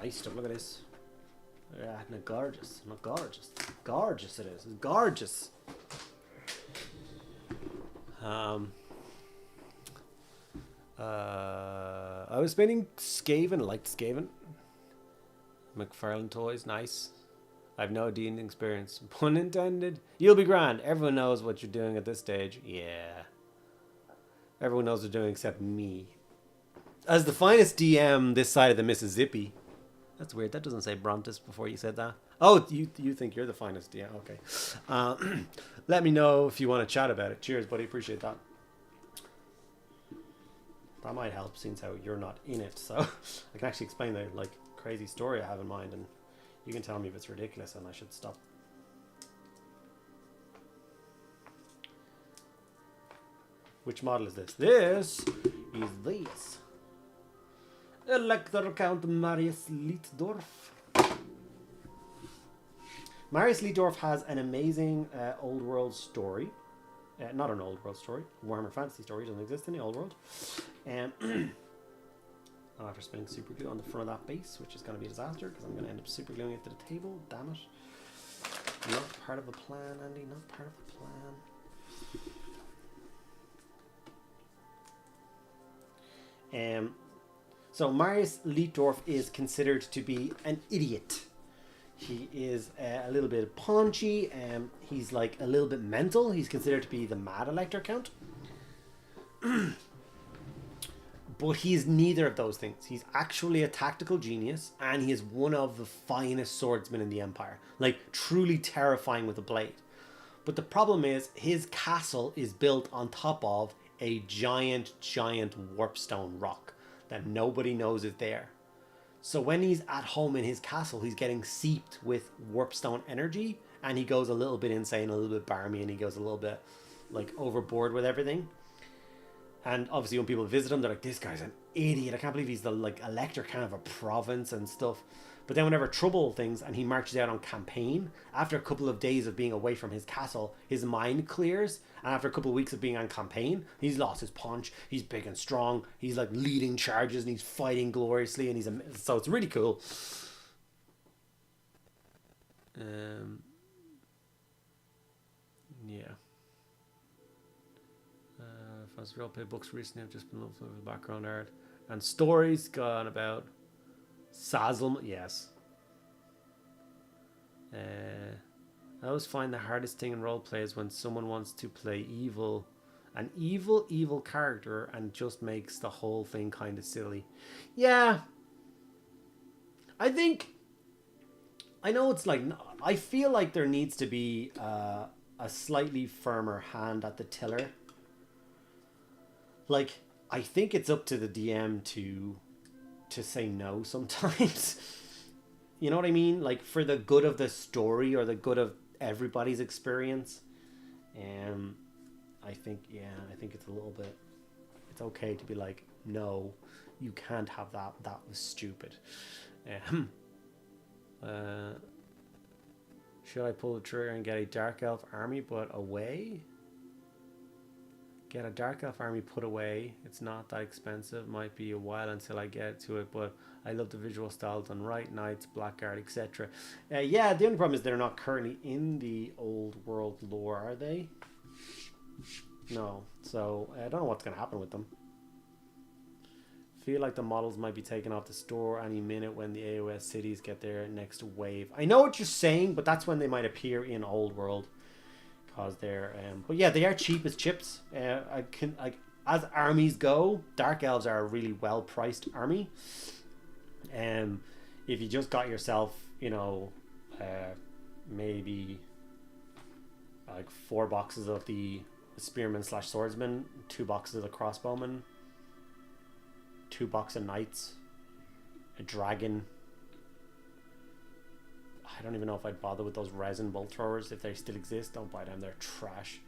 nice stuff. Look at this. Yeah, not gorgeous. Not gorgeous. Gorgeous it is. It's gorgeous. I was spinning Skaven. I liked Skaven. McFarlane toys, nice. I have no D&D experience. Pun intended. You'll be grand. Everyone knows what you're doing at this stage. Yeah. Everyone knows what they're doing except me. As the finest DM this side of the Mississippi. That's weird. That doesn't say Brontes before you said that. Oh, you think you're the finest DM. Okay. Let me know if you want to chat about it. Cheers, buddy. Appreciate that. That might help since how you're not in it. So I can actually explain the like crazy story I have in mind, and you can tell me if it's ridiculous and I should stop. Which model is this? This is this. Elector Count Marius Leitdorf. Marius Leitdorf has an amazing old world story. Not an old world story. Warhammer Fantasy story doesn't exist in the old world. After spinning super glue on the front of that base, which is going to be a disaster because I'm going to end up super gluing it to the table. Damn it. Not part of the plan, Andy. Not part of the plan. So Marius Leitdorf is considered to be an idiot. He is a little bit paunchy. He's like a little bit mental. He's considered to be the mad elector count. But he's neither of those things. He's actually a tactical genius, and he is one of the finest swordsmen in the Empire. Like, truly terrifying with a blade. But the problem is, his castle is built on top of a giant warpstone rock that nobody knows is there. So when he's at home in his castle, he's getting seeped with warpstone energy, and he goes a little bit insane, a little bit barmy, and he goes a little bit, like, overboard with everything. And obviously when people visit him, they're like, this guy's an idiot. I can't believe he's the like elector kind of a province and stuff. But then whenever trouble things and he marches out on campaign, after a couple of days of being away from his castle, his mind clears. And after a couple of weeks of being on campaign, he's lost his punch. He's big and strong. He's like leading charges and he's fighting gloriously. And so it's really cool. Yeah. Fantasy roleplay books recently have just been lovely with background art and stories gone about Sazzle. Yes. I always find the hardest thing in roleplay is when someone wants to play an evil character and just makes the whole thing kind of silly. Yeah. I know it's like, I feel like there needs to be a slightly firmer hand at the tiller. Like, I think it's up to the DM to say no sometimes. You know what I mean? Like, for the good of the story or the good of everybody's experience. I think it's a little bit, it's okay to be like, no, you can't have that. That was stupid. Should I pull the trigger and get a Dark Elf army put away? Get a Dark Elf army put away. It's not that expensive. Might be a while until I get to it, but I love the visual style done right. Knights, Blackguard, etc. Yeah, the only problem is they're not currently in the old world lore, are they? No. So I don't know what's going to happen with them. Feel like the models might be taken off the store any minute when the AOS cities get their next wave. I know what you're saying, but that's when they might appear in old world. Because they're but yeah, they are cheap as chips. As armies go, Dark Elves are a really well priced army. If you just got yourself, maybe like 4 boxes of the spearman / swordsman, 2 boxes of the crossbowman, 2 boxes of knights, a dragon. I don't even know if I'd bother with those resin bolt throwers if they still exist. Don't buy them, they're trash.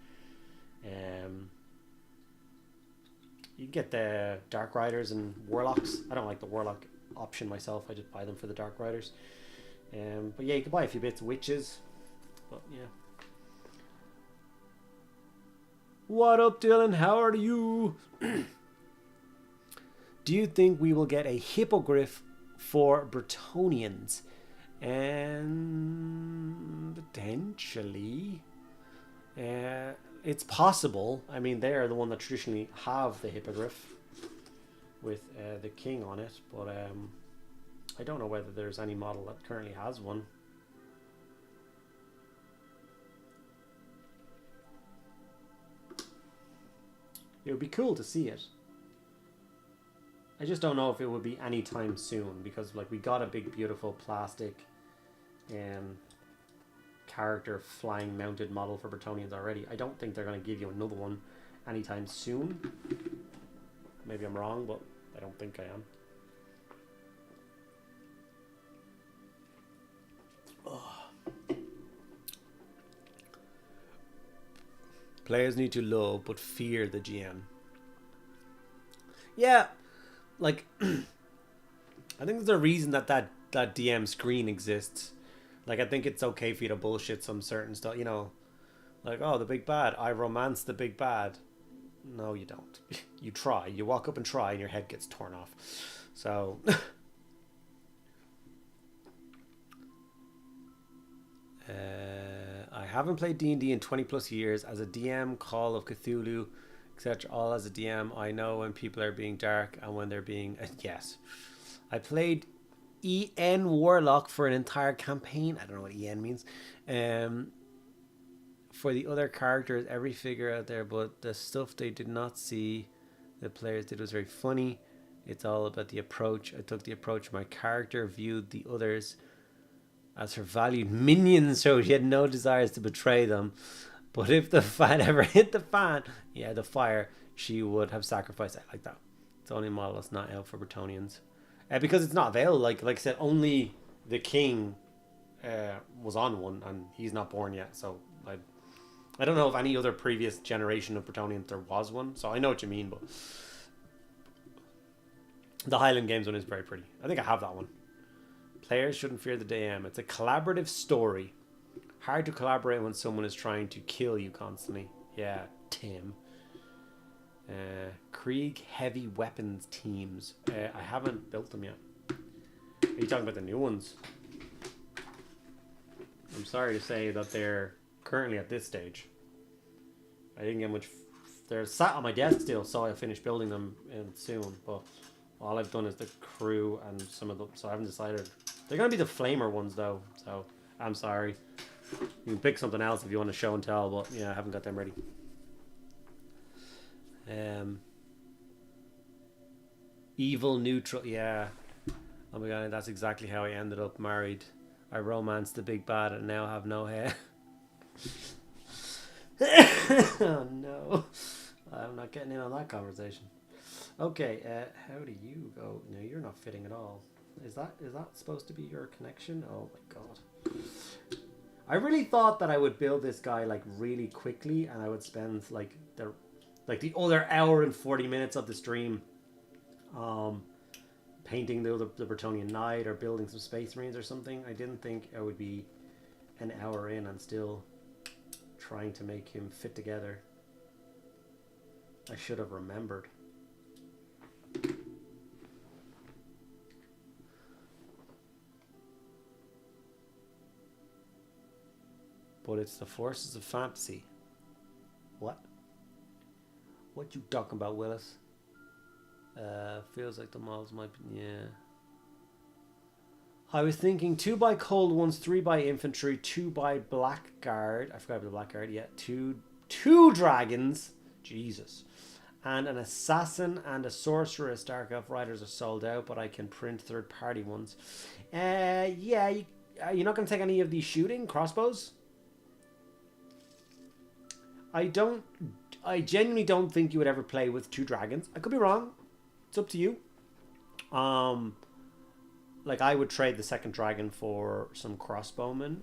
You get the Dark Riders and Warlocks. I don't like the Warlock option myself. I just buy them for the Dark Riders. But yeah, you can buy a few bits of witches. But yeah. What up, Dylan? How are you? Do you think we will get a hippogriff for Bretonians. And potentially, it's possible. I mean, they are the one that traditionally have the hippogriff with the king on it, but I don't know whether there's any model that currently has one. It would be cool to see it. I just don't know if it would be anytime soon, because like we got a big beautiful plastic character flying mounted model for Bretonians already. I don't think they're going to give you another one anytime soon. Maybe I'm wrong, but I don't think I am. Players need to love but fear the GM. Yeah, like I think there's a reason that DM screen exists. Like I think it's okay for you to bullshit some certain stuff, you know, like, oh, the big bad, I romance the big bad. No, you don't. You try. You walk up and try and your head gets torn off. So I haven't played D&D in 20 plus years. As a DM, Call of Cthulhu, etc. All as a DM, I know when people are being dark and when they're being... yes. I played EN Warlock for an entire campaign. I don't know what EN means. For the other characters, every figure out there, but the stuff they did not see the players did was very funny. It's all about the approach. I took the approach. My character viewed the others as her valued minions, so she had no desires to betray them. But if the fan ever hit the fan, yeah, the fire, she would have sacrificed it like that. It's the only model that's not out for Bretonians. Because it's not available. Like I said, only the king was on one, and he's not born yet. So I don't know if any other previous generation of Bretonians there was one. So I know what you mean, but the Highland Games one is very pretty. I think I have that one. Players shouldn't fear the DM. It's a collaborative story. Hard to collaborate when someone is trying to kill you constantly. Yeah, Tim. Krieg heavy weapons teams. I haven't built them yet. Are you talking about the new ones? I'm sorry to say that they're currently at this stage. I didn't get much. They're sat on my desk still, so I'll finish building them soon. But all I've done is the crew and some of them, so I haven't decided. They're going to be the flamer ones though, so I'm sorry. You can pick something else if you want to show and tell, but yeah, I haven't got them ready. Evil neutral, yeah. Oh my god, that's exactly how I ended up married. I romanced the big bad and now have no hair. Oh no, I'm not getting in on that conversation. Okay, how do you go? No, you're not fitting at all. Is that supposed to be your connection? Oh my god. I really thought that I would build this guy like really quickly, and I would spend like the other hour and 40 minutes of the stream painting the Bretonian Knight or building some Space Marines or something. I didn't think I would be an hour in and still trying to make him fit together. I should have remembered. But it's the forces of fantasy. What? What you talking about, Willis? Feels like the models might be... Yeah. I was thinking 2 by cold ones, 3 by infantry, 2 by blackguard. I forgot about the blackguard. Yeah, two dragons. Jesus. And an assassin and a sorceress. Dark Elf Riders are sold out, but I can print third-party ones. Yeah, you're not going to take any of these shooting crossbows? I genuinely don't think you would ever play with 2 dragons. I could be wrong. It's up to you. Like I would trade the second dragon for some crossbowmen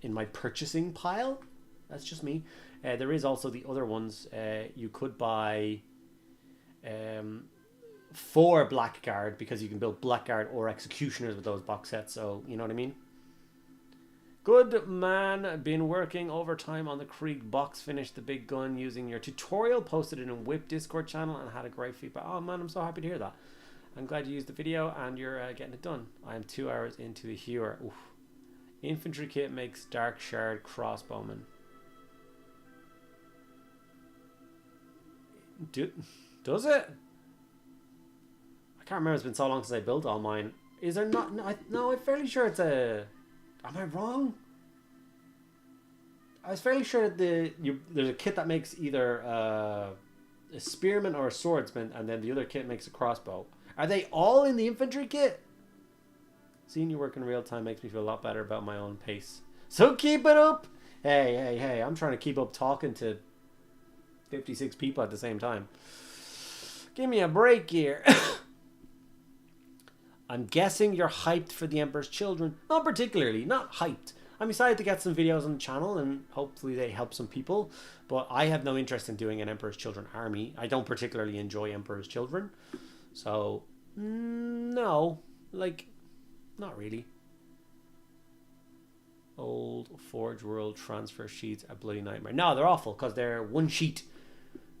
in my purchasing pile. That's just me. There is also the other ones. You could buy 4 blackguard because you can build blackguard or executioners with those box sets. So you know what I mean. Good man, been working overtime on the Krieg box. Finished the big gun using your tutorial. Posted it in Whip Discord channel and had a great feedback. Oh man, I'm so happy to hear that. I'm glad you used the video and you're getting it done. I am 2 hours into the Hewer. Oof. Infantry kit makes dark shard crossbowman. Does it? I can't remember. It's been so long since I built all mine. Is there not? No, I'm fairly sure it's a. Am I wrong? I was fairly sure that there's a kit that makes either a spearman or a swordsman, and then the other kit makes a crossbow. Are they all in the infantry kit? Seeing you work in real time makes me feel a lot better about my own pace. So keep it up! Hey, I'm trying to keep up talking to 56 people at the same time. Give me a break here. I'm guessing you're hyped for the Emperor's Children. Not particularly, not hyped. I'm excited to get some videos on the channel and hopefully they help some people. But I have no interest in doing an Emperor's Children army. I don't particularly enjoy Emperor's Children. So, no. Like, not really. Old Forge World transfer sheets, a bloody nightmare. No, they're awful because they're one sheet.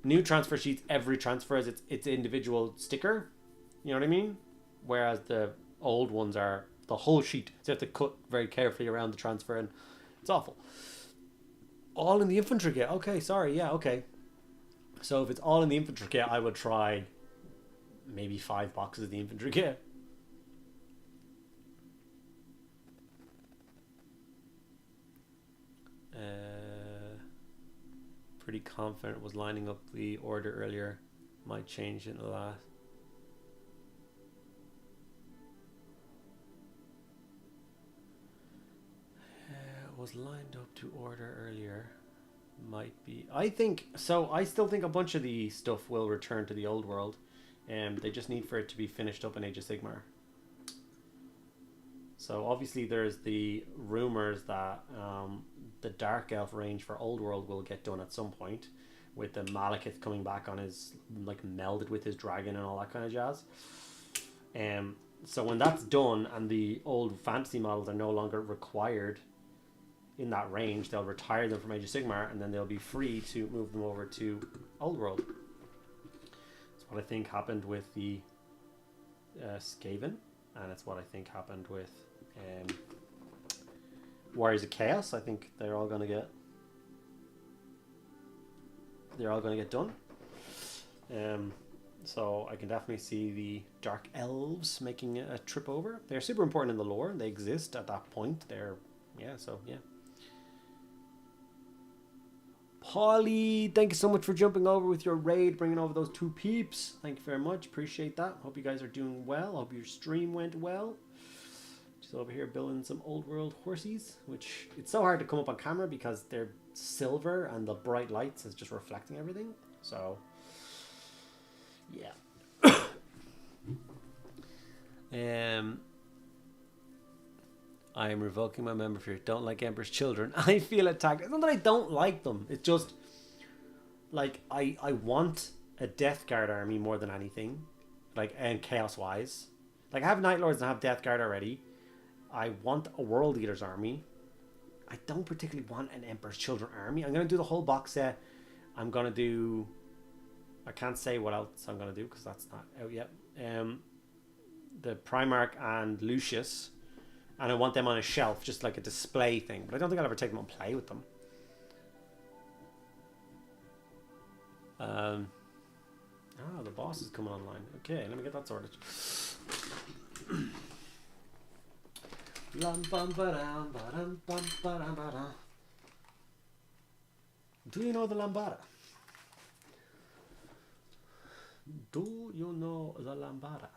New transfer sheets, every transfer is its individual sticker. You know what I mean? Whereas the old ones are the whole sheet. So you have to cut very carefully around the transfer and it's awful. All in the infantry kit. Okay, sorry. Yeah, okay. So if it's all in the infantry kit, I would try maybe 5 boxes of the infantry kit. Pretty confident was lining up the order earlier. Might change in the last. Was lined up to order earlier. Might be. I think so. I still think a bunch of the stuff will return to the old world, and they just need for it to be finished up in Age of Sigmar. So obviously there's the rumors that the Dark Elf range for Old World will get done at some point, with the Malekith coming back on his, like, melded with his dragon and all that kind of jazz. So when that's done and the old fantasy models are no longer required in that range, they'll retire them from Age of Sigmar and then they'll be free to move them over to Old World. That's what I think happened with the Skaven, and it's what I think happened with Warriors of Chaos. I think they're all gonna get done. So I can definitely see the Dark Elves making a trip over. They're super important in the lore. They exist at that point. Yeah. Polly, thank you so much for jumping over with your raid, bringing over those 2 peeps. Thank you very much. Appreciate that. Hope you guys are doing well. Hope your stream went well. Just over here building some Old World horsies, which it's so hard to come up on camera because they're silver and the bright lights is just reflecting everything. So, yeah. I am revoking my membership. Don't like Emperor's Children. I feel attacked. It's not that I don't like them. It's just, like, I want a Death Guard army more than anything. Like, and Chaos-wise. Like, I have Night Lords and I have Death Guard already. I want a World Eaters army. I don't particularly want an Emperor's Children army. I'm going to do the whole box set. I'm going to do... I can't say what else I'm going to do because that's not out yet. The Primarch and Lucius... And I want them on a shelf, just like a display thing. But I don't think I'll ever take them and play with them. The boss is coming online. Okay, let me get that sorted. Do you know the lambada? Do you know the lambada?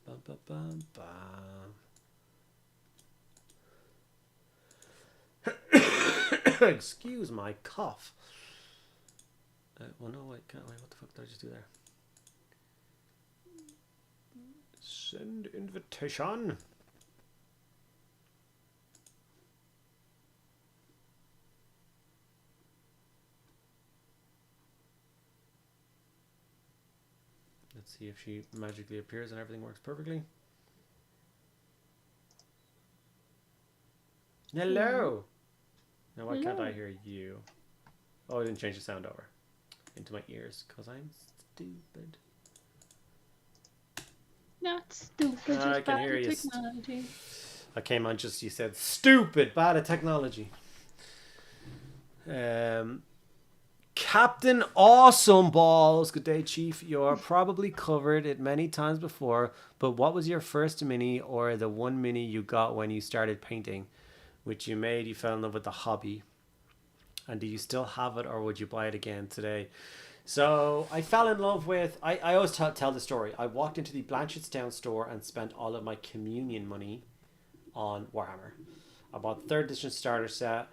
Bum, bum, bum, bum. Excuse my cough. Well, no, wait, can't wait. What the fuck did I just do there? Send invitation. Let's see if she magically appears and everything works perfectly. Hello! Now why can't I hear you? Oh, I didn't change the sound over into my ears because I'm stupid. Not stupid, I just can bad hear at you. technology. I came on just, you said, stupid, bad at technology. Captain Awesome Balls. Good day, Chief. You're probably covered it many times before, but what was your first mini or the one mini you got when you started painting, which you made you fell in love with the hobby? And do you still have it or would you buy it again today? So I fell in love with, I always tell the story. I walked into the Blanchardstown store and spent all of my communion money on Warhammer. I bought the 3rd edition starter set.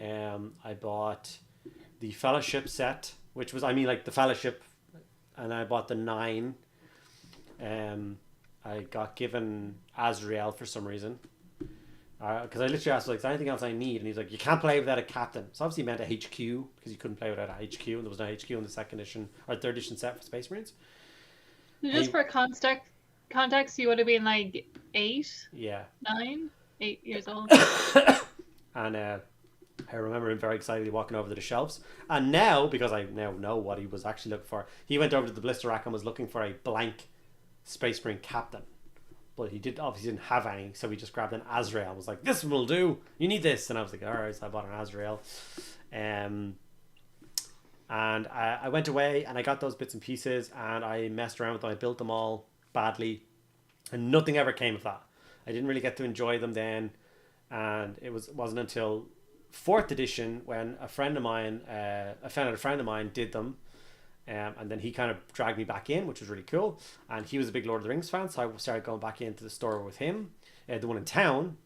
I bought the Fellowship set, which was, I mean, like the Fellowship, and I bought the 9. I got given Azrael for some reason. Because I literally asked, like, is there anything else I need? And he's like, you can't play without a captain. So obviously he meant a HQ, because you couldn't play without a HQ, and there was no HQ in the 2nd edition, or 3rd edition set for Space Marines. Just for context, you would have been like 8, Yeah. 9, 8 years old. And I remember him very excitedly walking over to the shelves. And now, because I now know what he was actually looking for, he went over to the blister rack and was looking for a blank Space Marine captain. But he obviously didn't have any, so he just grabbed an Azrael and was like, this will do. You need this. And I was like, all right, so I bought an Azrael. And I went away and I got those bits and pieces and I messed around with them. I built them all badly. And nothing ever came of that. I didn't really get to enjoy them then. And it wasn't until 4th edition when a friend of mine did them, and then he kind of dragged me back in, which was really cool. And he was a big Lord of the Rings fan, so I started going back into the store with him, the one in town,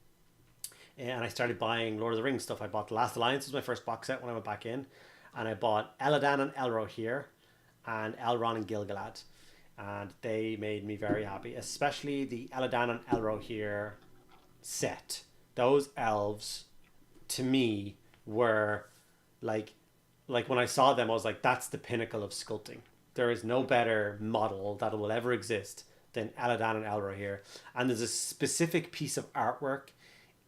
and I started buying Lord of the Rings stuff. I bought The Last Alliance, was my first box set when I went back in, and I bought Eladan and Elrohir and Elrond and Gil-galad, and they made me very happy, especially the Eladan and Elrohir set. Those elves, to me, were like when I saw them, I was like, that's the pinnacle of sculpting. There is no better model that will ever exist than Eladan and Elrohir. And there's a specific piece of artwork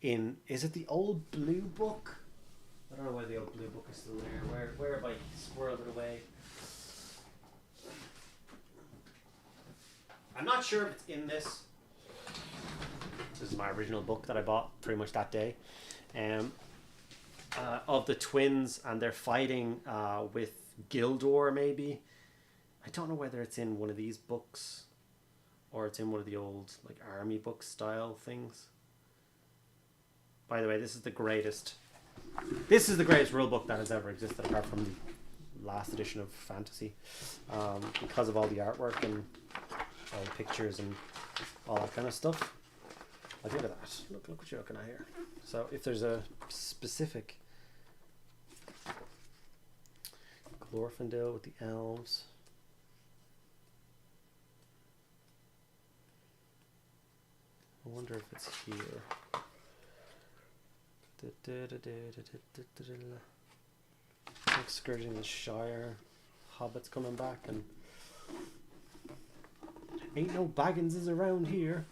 in, is it the old blue book? I don't know why the old blue book is still there. Where have I squirreled it away? I'm not sure if it's in this. This is my original book that I bought pretty much that day. Of the twins, and they're fighting with Gildor, maybe. I don't know whether it's in one of these books or it's in one of the old like army book style things. By the way, this is the greatest rule book that has ever existed, apart from the last edition of Fantasy, because of all the artwork and all the pictures and all that kind of stuff. Like, look at that. Look what you're looking at here. So if there's a specific Glorfindel with the elves. I wonder if it's here. Excursion in the Shire. Hobbits coming back, and ain't no Bagginses around here.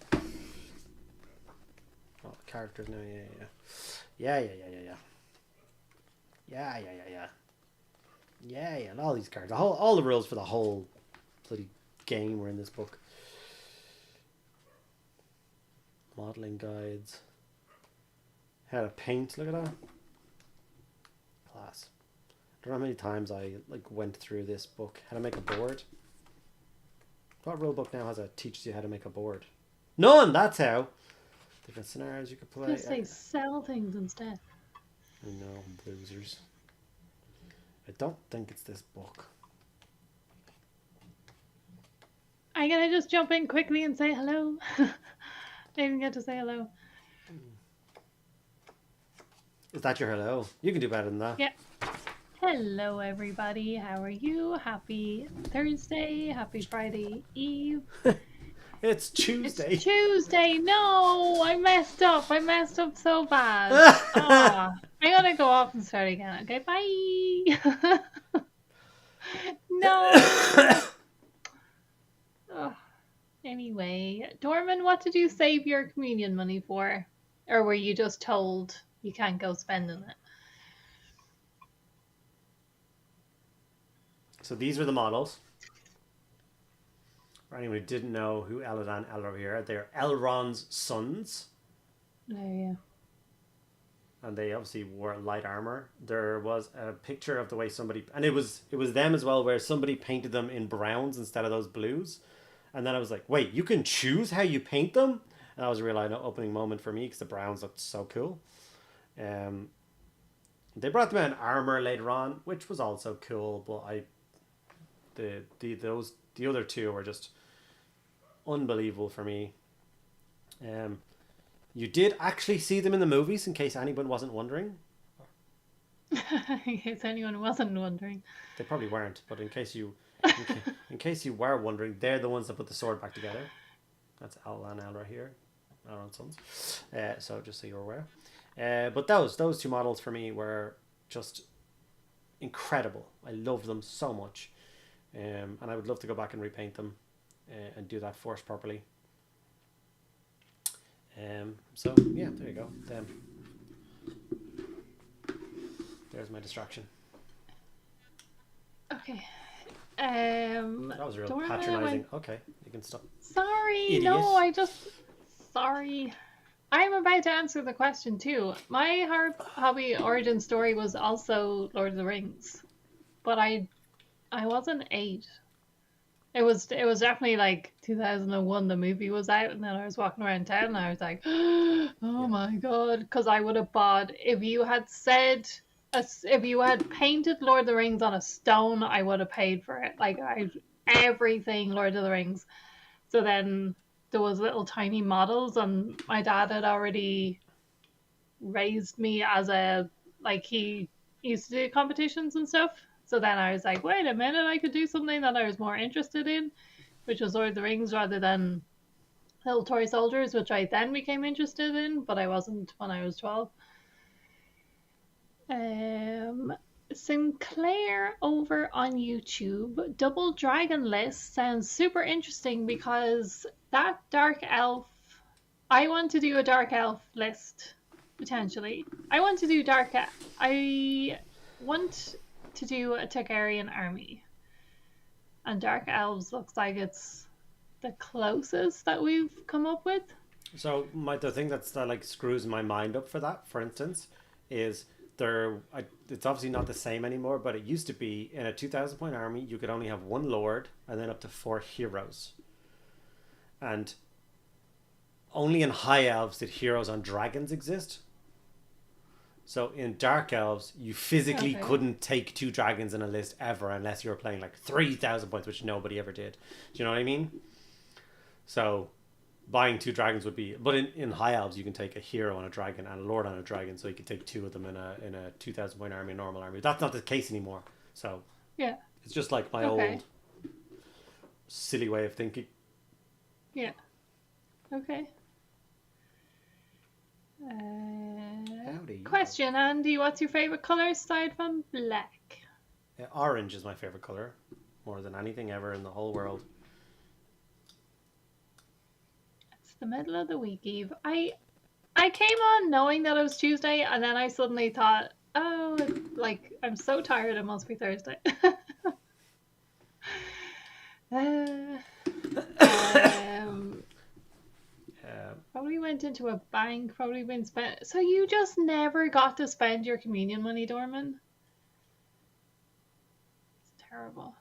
Oh, characters now, yeah. Yeah, and all these cards. All the rules for the whole bloody game were in this book. Modeling guides. How to paint, look at that. Class. I don't know how many times I went through this book. How to make a board. What rule book now teaches you how to make a board? None, that's how. Different scenarios you could play. Just say sell things instead. I know, losers. I don't think it's this book. I'm gonna just jump in quickly and say hello. I didn't get to say hello. Is that your hello? You can do better than that. Yeah. Hello, everybody. How are you? Happy Thursday. Happy Friday Eve. It's Tuesday. It's Tuesday. No, I messed up. I messed up so bad. Oh, I'm gonna go off and start again. Okay, bye. No. Oh. Anyway, Dorman, what did you save your communion money for? Or were you just told you can't go spending it? So these are the models. For anyone who didn't know who Elladan and Elrohir are, they're Elrond's sons. Yeah. And they obviously wore light armor. There was a picture of the way somebody, and it was them as well, where somebody painted them in browns instead of those blues. And then I was like, wait, you can choose how you paint them? And that was a real eye-opening moment for me because the browns looked so cool. They brought them out in armor later on, which was also cool. But the other two were just unbelievable for me. You did actually see them in the movies, in case anyone wasn't wondering. In case anyone wasn't wondering. They probably weren't, but in case you were wondering, they're the ones that put the sword back together. That's Ellan Elra here, our own sons. So just so you're aware. But those two models for me were just incredible. I loved them so much, and I would love to go back and repaint them and do that force properly. So yeah, there you go. There's my distraction. Okay. That was real patronizing. Okay, you can stop. Sorry, Idiot. no, sorry. I'm about to answer the question too. My hobby origin story was also Lord of the Rings, but I wasn't 8. It was definitely like 2001. The movie was out, and then I was walking around town, and I was like, "Oh my god!" Because I would have bought if you had painted Lord of the Rings on a stone, I would have paid for it. Like everything Lord of the Rings. So then there was little tiny models, and my dad had already raised me as he used to do competitions and stuff. So then I was like, wait a minute, I could do something that I was more interested in, which was Lord of the Rings rather than little toy soldiers, which I then became interested in, but I wasn't when I was 12. Sinclair over on YouTube, Double Dragon List sounds super interesting because that Dark Elf, I want to do a Dark Elf list, potentially. I want to do a Targaryen army. And Dark Elves looks like it's the closest that we've come up with. So the thing that like screws my mind up for that, for instance, is it's obviously not the same anymore, but it used to be in a 2,000 point army you could only have 1 lord and then up to 4 heroes, and only in high elves did heroes on dragons exist. So in Dark Elves, you physically couldn't take 2 dragons in a list ever unless you were playing like 3,000 points, which nobody ever did. Do you know what I mean? So buying 2 dragons would be, but in High Elves you can take a hero on a dragon and a lord on a dragon, so you could take 2 of them in a 2,000 point army, a normal army. That's not the case anymore. So yeah, it's just like my old silly way of thinking. Yeah. Okay. Question, Andy, what's your favorite color aside from black? Orange is my favorite color, more than anything ever in the whole world. It's the middle of the week, Eve. I came on knowing that it was Tuesday, and then I suddenly thought, oh, like, I'm so tired, it must be Thursday. Probably went into a bank, probably been spent. So you just never got to spend your communion money, Dorman? It's terrible.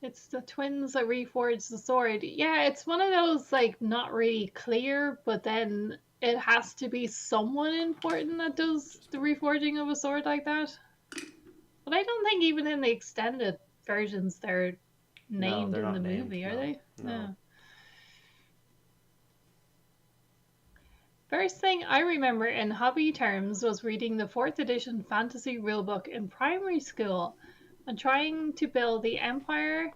It's the twins that reforged the sword. Yeah, it's one of those, like, not really clear, but then it has to be someone important that does the reforging of a sword like that. But I don't think even in the extended versions they're named in the movie, are they? No. First thing I remember in hobby terms was reading the 4th edition fantasy rulebook in primary school and trying to build the Emperor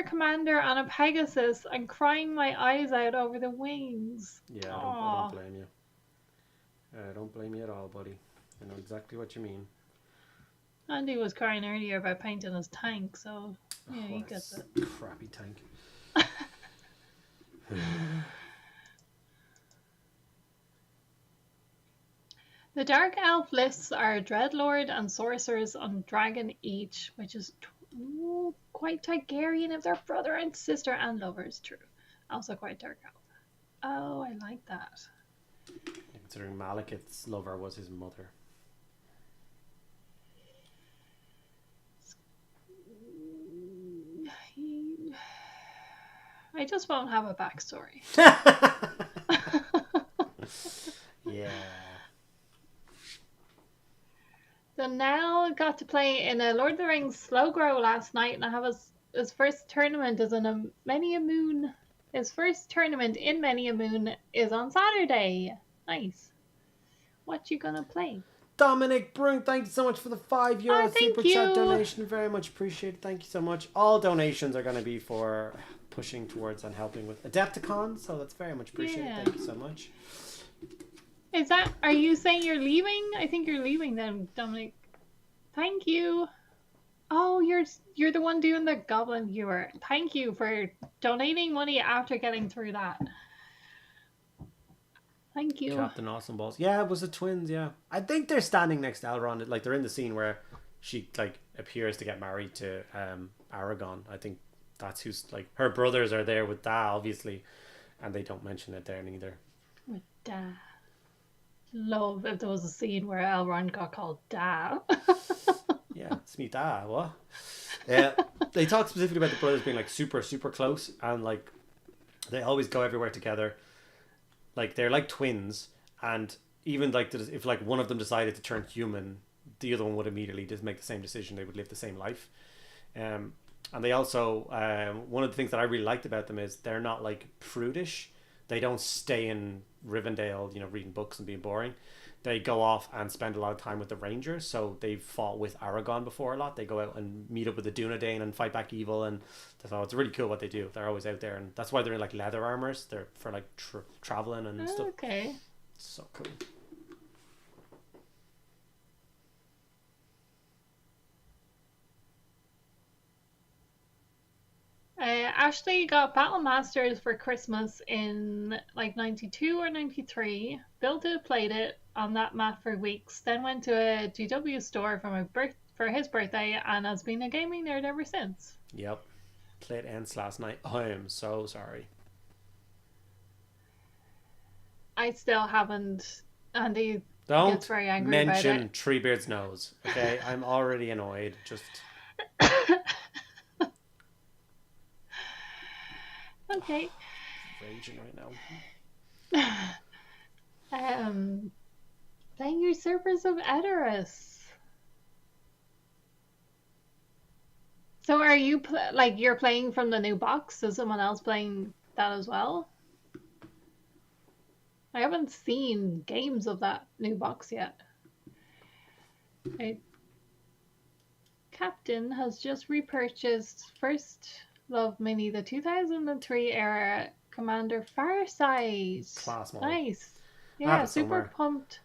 Commander on a Pegasus and crying my eyes out over the wings. Yeah, I don't blame you. I don't blame you at all, buddy. I know exactly what you mean. Andy was crying earlier about painting his tank, so yeah, he gets it. Crappy tank. The Dark Elf lists are Dreadlord and Sorcerers on Dragon each, which is Ooh, quite Targaryen if they're brother and sister and lovers. True. Also quite dark elf. Oh, I like that. Considering Malekith's lover was his mother. I just won't have a backstory. Yeah. So now got to play in a Lord of the Rings slow grow last night, and I have his first tournament is in a Many a Moon. His first tournament in Many a Moon is on Saturday. Nice. What you gonna play? Dominic Brunk, thank you so much for the €5 super thank chat you. donation. Very much appreciated. Thank you so much. All donations are going to be for pushing towards and helping with Adepticon, so that's very much appreciated. Yeah. Thank you so much. Are you saying you're leaving? I think you're leaving then, Dominic. Thank you. Oh, you're the one doing the Goblin Viewer. Thank you for donating money after getting through that. Thank you. Captain Awesome Balls. Yeah, it was the twins, yeah. I think they're standing next to Elrond. Like, they're in the scene where she, like, appears to get married to Aragon. I think that's who's, like, her brothers are there with Da, obviously. And they don't mention it there neither. With Da. Love if there was a scene where Elrond got called Da. Yeah, it's me, Da, what? Yeah, they talk specifically about the brothers being, like, super, super close. And, like, they always go everywhere together. Like, they're like twins, and even like if like one of them decided to turn human, the other one would immediately just make the same decision. They would live the same life. And they also one of the things that I really liked about them is they're not like prudish. They don't stay in Rivendell, you know, reading books and being boring. They go off and spend a lot of time with the Rangers. So they've fought with Aragon before a lot. They go out and meet up with the Dunedain and fight back evil. And so it's really cool what they do. They're always out there. And that's why they're in like leather armors. They're for like traveling and stuff. Okay. So cool. Ashley got Battle Masters for Christmas in like 92 or 93. Built it, played it on that mat for weeks, then went to a GW store for his birthday and has been a gaming nerd ever since. Yep. Played Ents last night. I am so sorry. I still haven't. Andy Don't gets very angry about mention it. Treebeard's nose. Okay, I'm already annoyed. Just Okay. raging right now. Playing Usurpers of Edoras. So are you like you're playing from the new box? Is someone else playing that as well? I haven't seen games of that new box yet. Captain has just repurchased First Love Mini, the 2003 era Commander Farsight. Class model. Nice. I have Yeah, it super somewhere. pumped.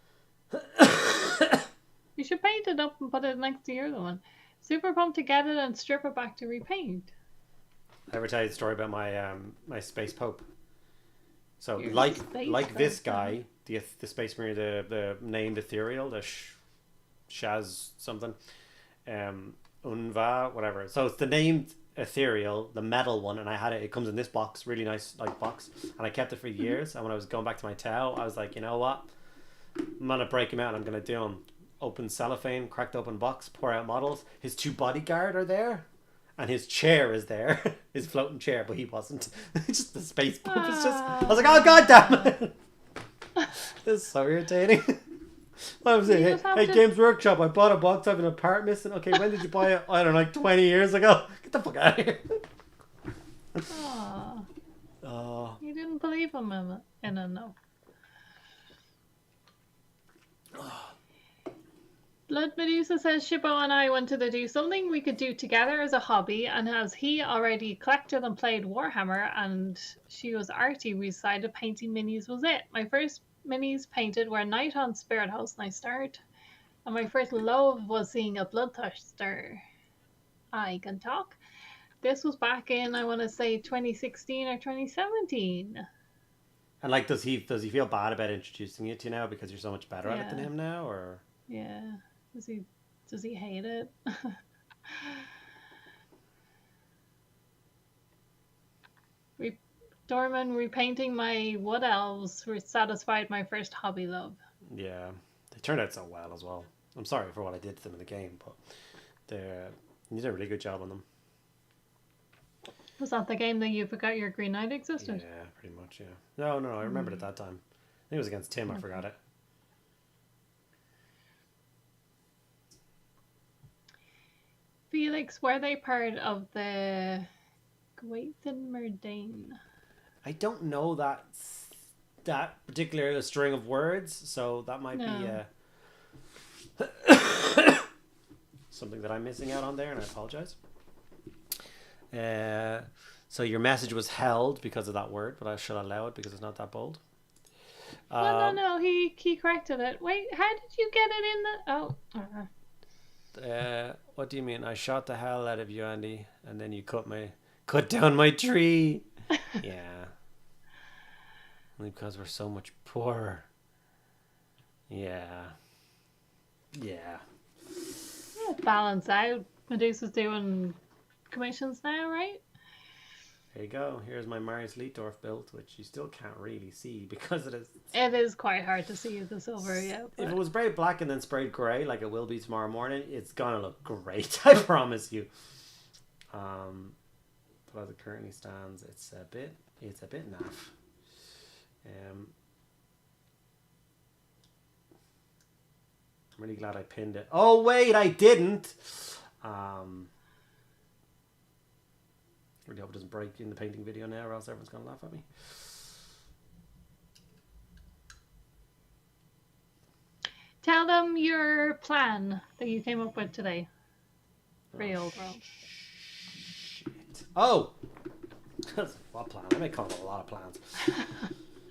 You should paint it up and put it next to your other one. Super pumped to get it and strip it back to repaint. I ever tell you the story about my my Space Pope? So Your like Space this Pope, guy, the Space Marine, the named Ethereal, the Shaz something, Unva, whatever. So it's the named Ethereal, the metal one, and I had it. It comes in this box, really nice like box, and I kept it for years. And when I was going back to my Tau, I was like, you know what? I'm gonna break him out. And I'm gonna do him. Open cellophane, cracked open box, pour out models. His two bodyguard are there, and his chair is there, his floating chair, but he wasn't. Just the Space Pope is just. I was like, oh god damn it! This is so irritating. I was saying, hey, Games Workshop, I bought a box. I have an part missing. Okay, when did you buy it? I don't know, like 20 years ago. Get the fuck out of here. Oh. You didn't believe him in a no. Blood Medusa says Shippo and I wanted to do something we could do together as a hobby, and as he already collected and played Warhammer and she was arty, we decided painting minis was it. My first minis painted were Night on Spirit House, nice start. And my first love was seeing a Bloodthirster. I can talk. This was back in, I want to say, 2016 or 2017. And like, does he feel bad about introducing you to you now because you're so much better at it than him now, or? Yeah. Does he hate it? Dorman, repainting my wood elves satisfied my first hobby love. Yeah, they turned out so well as well. I'm sorry for what I did to them in the game, but you did a really good job on them. Was that the game that you forgot your Green Knight existed? Yeah, pretty much, yeah. No, I remembered it that time. I think it was against Tim, I forgot it. Felix, were they part of the Gwaithin Murdain? I don't know that particular string of words, so that might be something that I'm missing out on there, and I apologize. So your message was held because of that word, but I should allow it because it's not that bold. No, he corrected it. Wait, how did you get it in the... What do you mean? I shot the hell out of you, Andy, and then you cut down my tree. Yeah. Only because we're so much poorer. Yeah. Balance out. Medusa's doing commissions now, right? There you go. Here's my Marius Leitdorf build, which you still can't really see because it is quite hard to see the silver, yeah. But... If it was sprayed black and then sprayed grey, like it will be tomorrow morning, it's gonna look great. I promise you. But as it currently stands, it's a bit naff. I'm really glad I pinned it. Oh wait, I didn't. Really hope it doesn't break in the painting video now, or else everyone's gonna laugh at me. Tell them your plan that you came up with today for the old world. Shit. Oh! What plan? I may come up with a lot of plans.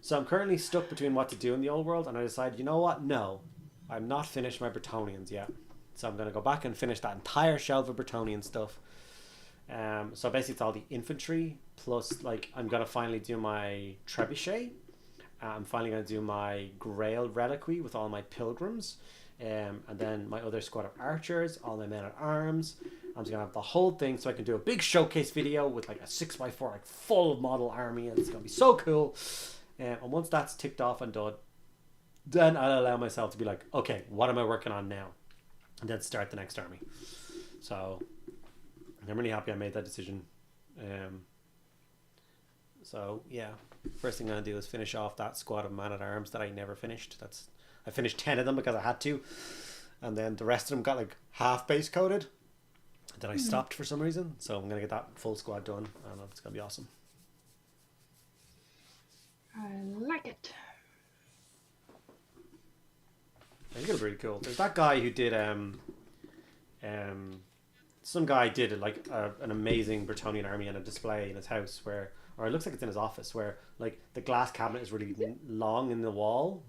So I'm currently stuck between what to do in the old world, and I decided, you know what? No. I'm not finished my Bretonnians yet. So I'm going to go back and finish that entire shelf of Bretonnian stuff. So basically it's all the infantry, plus like I'm going to finally do my trebuchet. I'm finally going to do my Grail Reliquary with all my pilgrims. And then my other squad of archers, all my men at arms. I'm just going to have the whole thing so I can do a big showcase video with like a 6x4 like full model army, and it's going to be so cool. And once that's ticked off and done, then I'll allow myself to be like, okay, what am I working on now? And then start the next army. So I'm really happy I made that decision. So yeah, first thing I'm going to do is finish off that squad of man-at-arms that I never finished. I finished 10 of them because I had to. And then the rest of them got like half base coated. Then I stopped for some reason. So I'm going to get that full squad done. I don't know, it's going to be awesome. I like it. I think it'll be really cool. There's that guy who did some guy did like an amazing Bretonnian army in a display in his house where, or it looks like it's in his office, where like the glass cabinet is really long in the wall,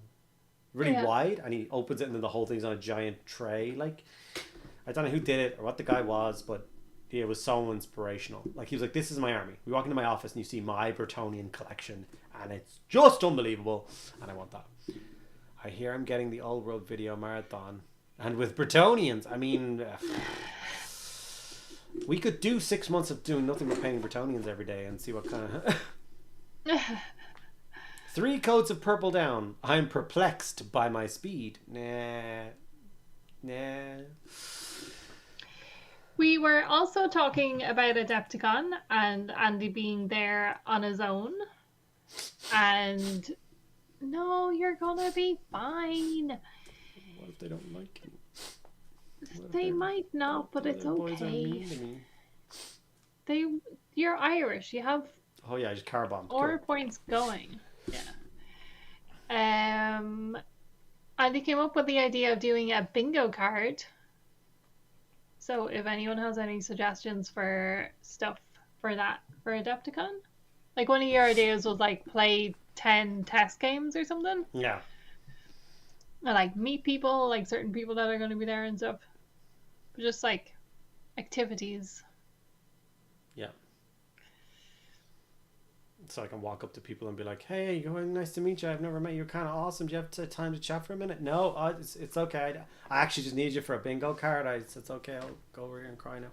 really wide, and he opens it and then the whole thing's on a giant tray. Like, I don't know who did it or what the guy was, but it was so inspirational. Like, he was like, this is my army. We walk into my office and you see my Bretonnian collection and it's just unbelievable, and I want that. I hear I'm getting the old world video marathon, and with Bretonnians, I mean, we could do 6 months of doing nothing but painting Bretonnians every day and see what kind of 3 coats of purple down. I'm perplexed by my speed. Nah. We were also talking about Adepticon and Andy being there on his own. And no, you're gonna be fine. What if they don't like you? They might not, but it's okay. You're Irish. You have just car bomb. Aura points going. Yeah. And he came up with the idea of doing a bingo card. So if anyone has any suggestions for stuff for that for Adepticon, like one of your ideas was like play 10 test games or something. Yeah. And like meet people, like certain people that are going to be there and stuff. But just like activities. Yeah. So I can walk up to people and be like, hey, nice to meet you. I've never met you. You're kind of awesome. Do you have time to chat for a minute? No, it's okay. I actually just need you for a bingo card. It's okay. I'll go over here and cry now.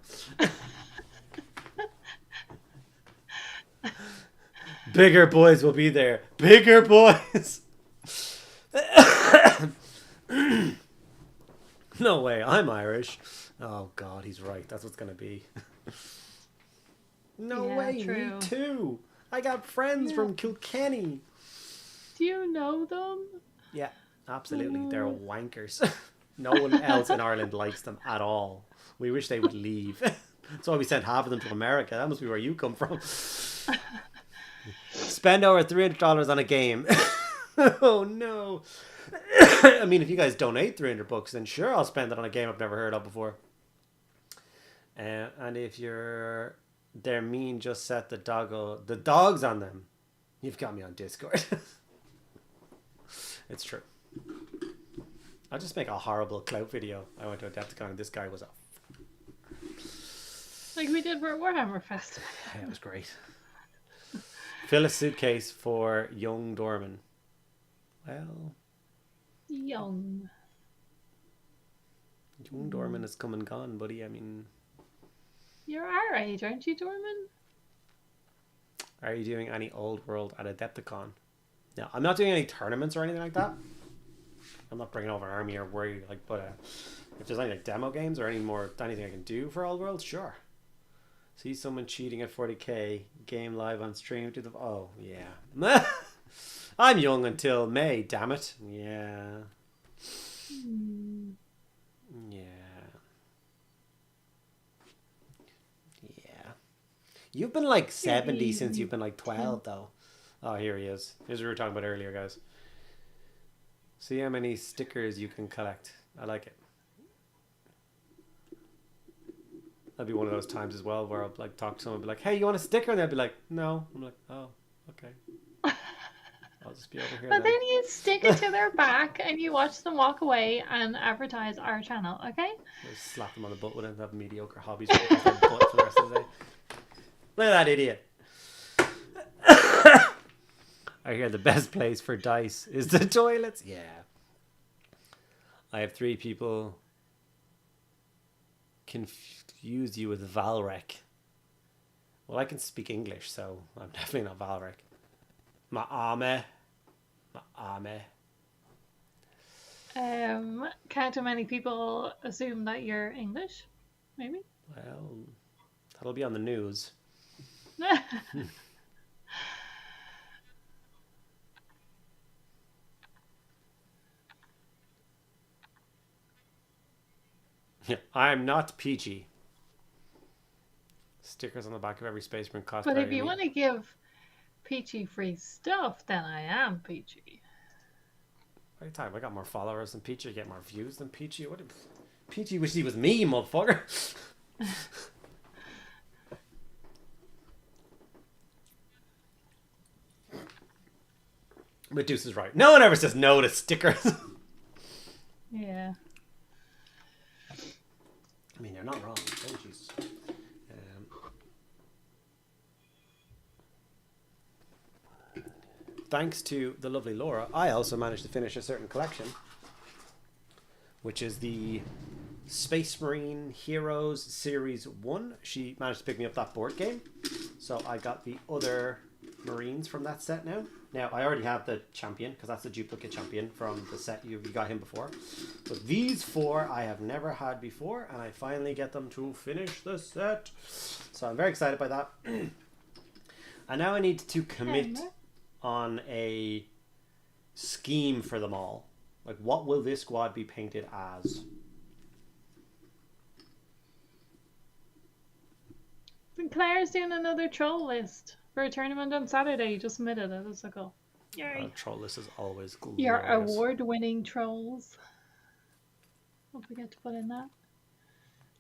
Bigger boys will be there. Bigger boys. No way, I'm Irish. Oh God, he's right. That's what's gonna be. No Yeah, way, true. me too. I got friends Yeah. from Kilkenny. Do you know them? Yeah, absolutely. They're wankers. No one else in Ireland likes them at all. We wish they would leave. That's why we sent half of them to America. That must be where you come from. Spend over $300 on a game. Oh no. I mean, if you guys donate $300, then sure, I'll spend it on a game I've never heard of before. And if they're mean, just set the dogs on them. You've got me on Discord. It's true. I'll just make a horrible clout video. I went to Adepticon and this guy was off. Like we did for Warhammer Fest. Yeah, it was great. Fill a suitcase for young Dorman. Well, Young Dorman has come and gone, buddy. I mean, you're our age, aren't you, Dorman? are you doing any old world at Adepticon? No, I'm not doing any tournaments or anything like that. I'm not bringing over an army or worry but if there's any like demo games or anything I can do for old world, sure. See someone cheating at 40k, game live on stream to the yeah. I'm young until May, damn it. Yeah. Yeah. Yeah. You've been like 70 since you've been like 12 though. Oh, here he is. Here's what we were talking about earlier, guys. See how many stickers you can collect. I like it. That'd be one of those times as well where I'll like talk to someone and be like, hey, you want a sticker? And they'll be like, no. I'm like, oh, okay. I'll just be over here. But then you stick it to their back and you watch them walk away and advertise our channel, okay? I'll just slap them on the butt with it and have mediocre hobbies right across their butt for the rest of the day. Look at that idiot. I hear the best place for dice is the toilets. Yeah. I have 3 people confuse you with Valrek. Well, I can speak English, so I'm definitely not Valrek. Ma'ame. Can't too many people assume that you're English? Maybe? Well, that'll be on the news. Yeah, I'm not peachy. Stickers on the back of every Space Marine cosplay. But if you want to give Peachy free stuff, then I am Peachy. What are you talking about? I got more followers than Peachy. I get more views than Peachy. What? Peachy wished he was me, motherfucker. But Deuce is right. No one ever says no to stickers. Yeah. I mean, you're not wrong. Oh, Jesus. Thanks to the lovely Laura, I also managed to finish a certain collection, which is the Space Marine Heroes Series 1. She managed to pick me up that board game, so I got the other Marines from that set now. Now, I already have the champion, because that's the duplicate champion from the set. You got him before. But these 4 I have never had before, and I finally get them to finish the set. So I'm very excited by that. And now I need to commit on a scheme for them all. Like, what will this squad be painted as? Claire's doing another troll list for a tournament on Saturday. You just submitted it. That's so cool. Yay. Troll list is always glorious. Your award-winning trolls. Don't forget to put in that.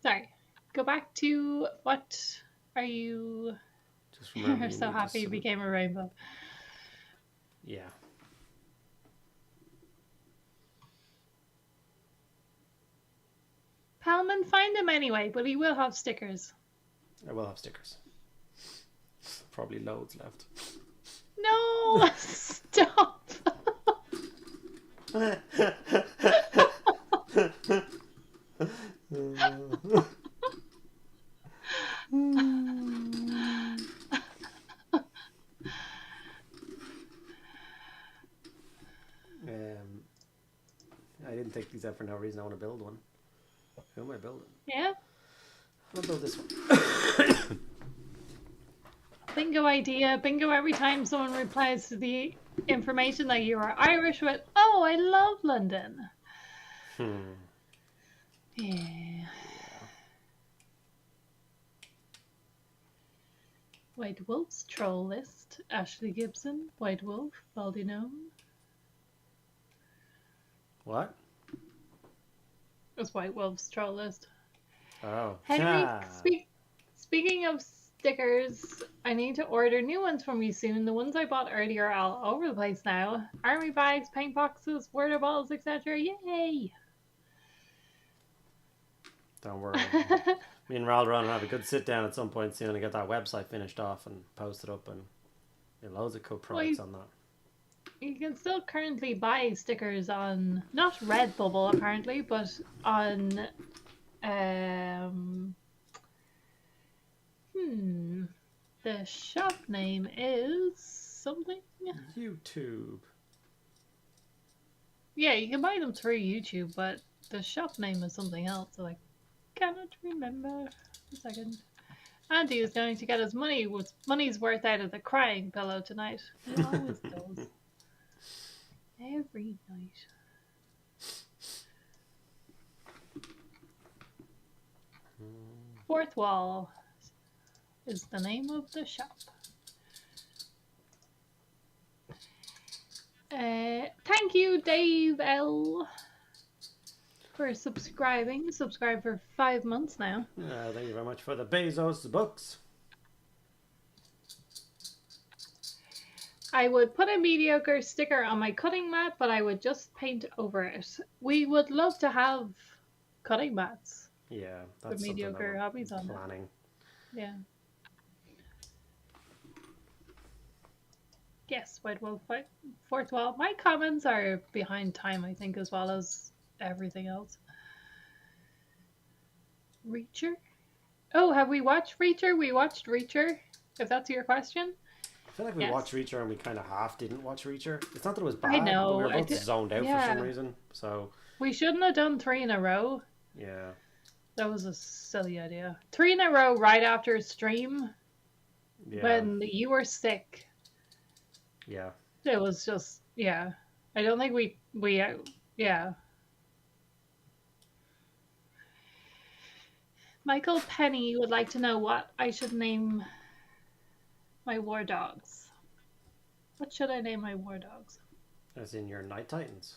Sorry. Go back to what are you... Just remember, You're so happy you became a rainbow. Yeah. Palman, find him anyway, but he will have stickers. I will have stickers. Probably loads left. No! Stop! take these out for no reason. I want to build one. Who am I building? Yeah. I'll build this one. Bingo idea. Bingo every time someone replies to the information that you are Irish with, oh, I love London. Yeah. White Wolf's troll list. Ashley Gibson. White Wolf. Baldy Gnome. What? It was White Wolf's troll list. Oh. Henry, speaking of stickers, I need to order new ones from you soon. The ones I bought earlier are all over the place now. Army bags, paint boxes, water bottles, etc. Yay! Don't worry. Me and Ral Ron will have a good sit down at some point soon and get that website finished off and post it up, and get loads of cool products on that. You can still currently buy stickers on, not Redbubble apparently, but on the shop name is something. YouTube. Yeah, you can buy them through YouTube, but the shop name is something else, so I cannot remember. A second. Andy is going to get his money's worth out of the crying pillow tonight. He always does. Every night. Fourth Wall is the name of the shop. Thank you, Dave L, for subscribing. Subscribed for 5 months now. Thank you very much for the Bezos books. I would put a mediocre sticker on my cutting mat, but I would just paint over it. We would love to have cutting mats. Yeah, that's for Mediocre Hobbies on planning. Yeah. Yes, White Wolf, Fourth Wall. My comments are behind time, I think, as well as everything else. Reacher? Oh, have we watched Reacher? We watched Reacher, if that's your question. I feel like we watched Reacher and we kind of half didn't watch Reacher. It's not that it was bad, I know. but we were both zoned out for some reason. So we shouldn't have done 3 in a row. Yeah. That was a silly idea. 3 in a row right after a stream when you were sick. Yeah. It was just, I don't think we Michael Penny would like to know what I should name my war dogs. What should I name my war dogs? As in your Night Titans.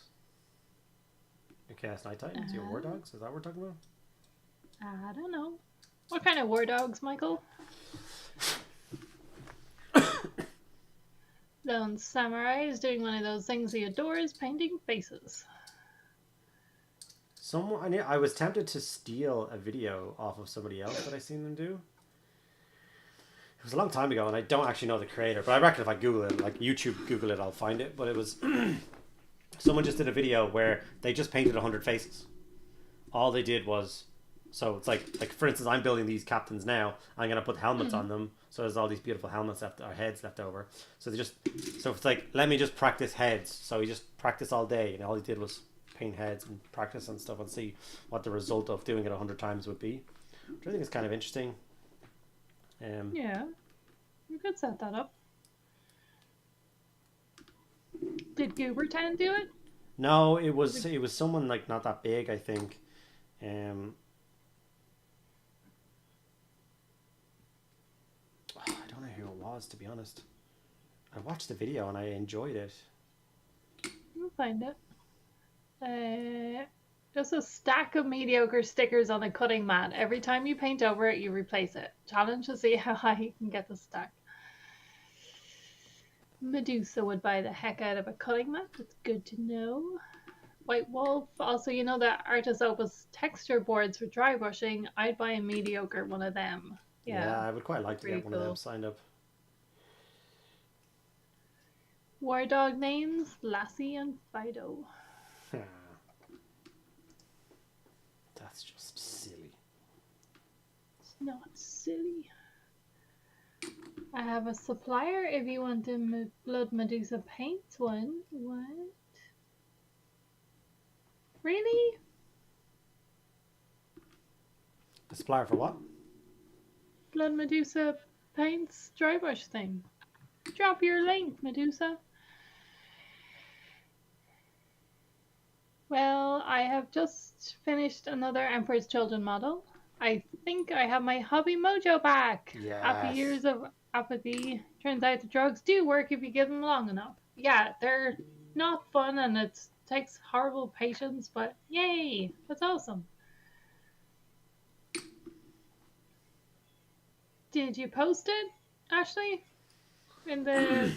Your Chaos Night Titans? Your war dogs? Is that what we're talking about? I don't know. What kind of war dogs, Michael? Lone Samurai is doing one of those things he adores, painting faces. I was tempted to steal a video off of somebody else that I seen them do. It was a long time ago, and I don't actually know the creator, but I reckon if I Google it, like YouTube Google it, I'll find it. But it was someone just did a video where they just painted 100 faces. All they did was, so it's like for instance, I'm building these captains now. I'm gonna put helmets on them, so there's all these beautiful helmets left, or heads left over. So it's like, let me just practice heads. So he just practiced all day, and all he did was paint heads and practice and stuff, and see what the result of doing it 100 times would be. Which I think is kind of interesting. Yeah, we could set that up. Did Goobertown do it? No, it was someone like not that big, I think. I don't know who it was, to be honest. I watched the video and I enjoyed it. We'll find it. Just a stack of mediocre stickers on a cutting mat. Every time you paint over it, you replace it. Challenge to see how high you can get the stack. Medusa would buy the heck out of a cutting mat. That's good to know. White Wolf. Also, you know that Artis Opus texture boards for dry brushing. I'd buy a mediocre one of them. Yeah, I would quite like to get one of them signed up. War dog names, Lassie and Fido. That's just silly. It's not silly. I have a supplier if you want a Blood Medusa paints one. What? Really? The supplier for what? Blood Medusa paints dry brush thing. Drop your link, Medusa. Well, I have just finished another Emperor's Children model. I think I have my hobby mojo back. After Yes. years of apathy, turns out the drugs do work if you give them long enough. Yeah, they're not fun and it takes horrible patience, but yay, that's awesome. Did you post it, Ashley? In the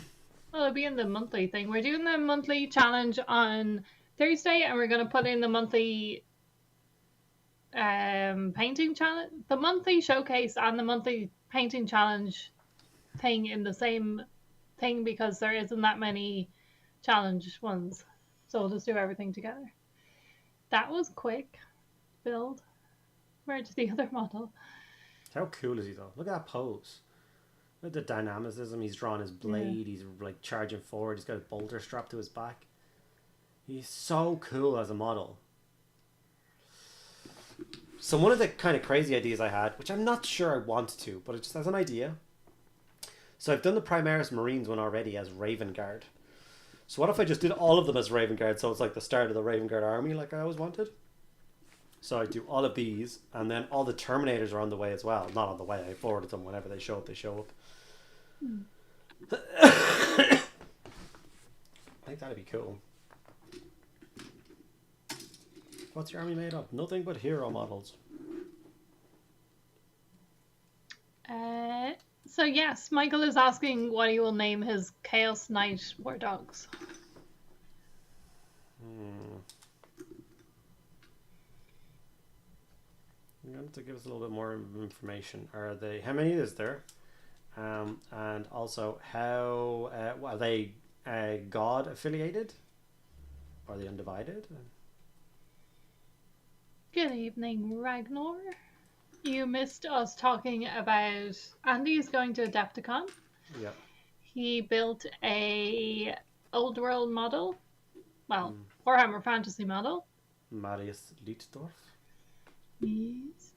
Well, it'll be in the monthly thing. We're doing the monthly challenge on Thursday, and we're going to put in the monthly painting challenge, the monthly showcase, and the monthly painting challenge thing in the same thing because there isn't that many challenge ones. So we'll just do everything together. That was quick build. Where's the other model? How cool is he though? Look at that pose. Look at the dynamicism. He's drawn his blade. Yeah. He's like charging forward. He's got a bolter strapped to his back. He's so cool as a model. So one of the kind of crazy ideas I had, which I'm not sure I want to, but it's just as an idea. So I've done the Primaris Marines one already as Raven Guard. So what if I just did all of them as Raven Guard, so it's like the start of the Raven Guard army like I always wanted? So I do all of these, and then all the Terminators are on the way as well. Not on the way, I forwarded them. Whenever they show up, they show up. I think that'd be cool. What's your army made of? Nothing but hero models. So yes, Michael is asking what he will name his Chaos Knight War Dogs. You're going to give us a little bit more information. Are they? How many is there? And also, how are they God affiliated? Are they undivided? Good evening, Ragnar. You missed us talking about Andy's going to Adepticon. Yeah. He built a old world model. Well, Warhammer Fantasy model. Marius Leitdorf. Yes.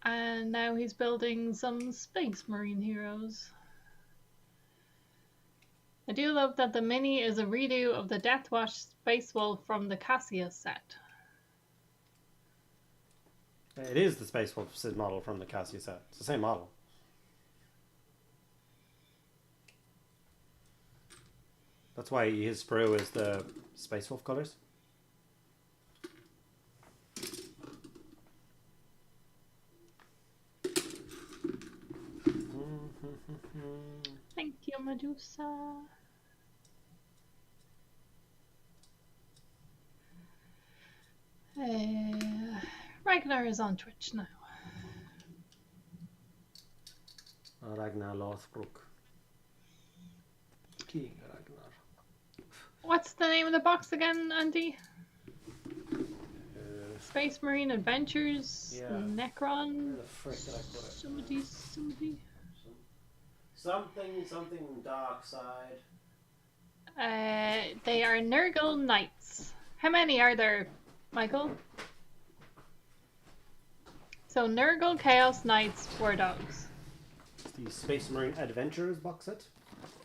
And now he's building some Space Marine heroes. I do love that the mini is a redo of the Deathwatch Space Wolf from the Cassius set. It is the Space Wolf model from the Cassius set. It's the same model. That's why his sprue is the Space Wolf colours. Thank you, Medusa. Ragnar is on Twitch now. Ragnar Lothbrok. King Ragnar. What's the name of the box again, Andy? Space Marine Adventures, yeah. Necron. Where the frick did I put it? Somebody. Something dark side. They are Nurgle Knights. How many are there, Michael? So Nurgle Chaos Knights War Dogs. It's the Space Marine Adventures box set.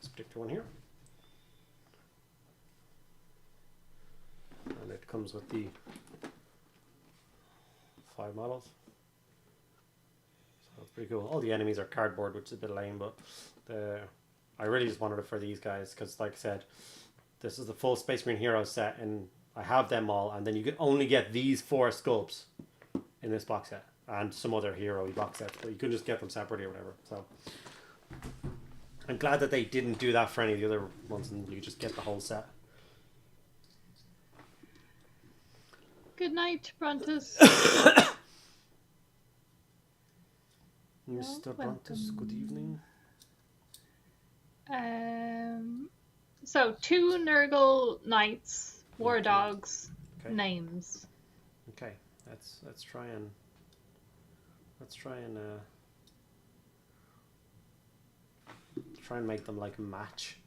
This particular one here. And it comes with the 5 models. So it's pretty cool. All the enemies are cardboard, which is a bit lame, but I really just wanted it for these guys because, like I said, this is the full Space Marine Heroes set, and I have them all, and then you can only get these 4 sculpts in this box set, and some other hero box sets, but you can just get them separately or whatever. So I'm glad that they didn't do that for any of the other ones, and you just get the whole set. Good night, Brontus. Mr. Brontus, good evening. So 2 Nurgle Knights, War Dogs, names. Okay, let's try and make them like match.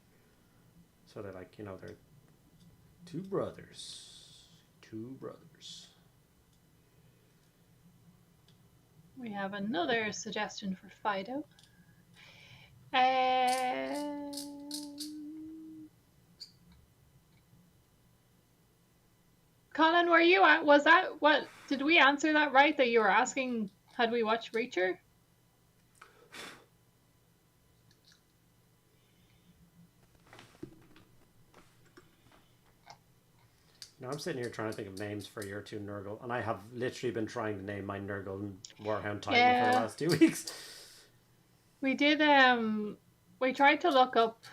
So they're like, you know, they're 2 brothers. 2 Two brothers. We have another suggestion for Fido. Colin, were you at? Was that what? Did we answer that right? That you were asking, had we watched Reacher? Now I'm sitting here trying to think of names for your two Nurgle, and I have literally been trying to name my Nurgle and Warhound Titan for the last 2 weeks. We did. We tried to look up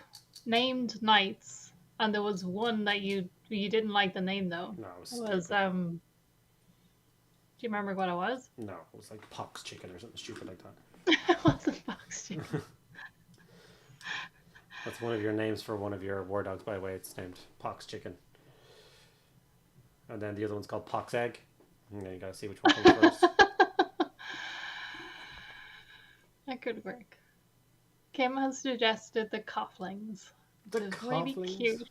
named knights, and there was one that you didn't like the name though. No, it was Do you remember what it was? No, it was like Pox Chicken or something stupid like that. It wasn't Pox Chicken. That's one of your names for one of your war dogs, by the way. It's named Pox Chicken. And then the other one's called Pox Egg. And then you gotta see which one comes first. That could work. Kim has suggested the Coughlings. The It's Coughlings? really cute.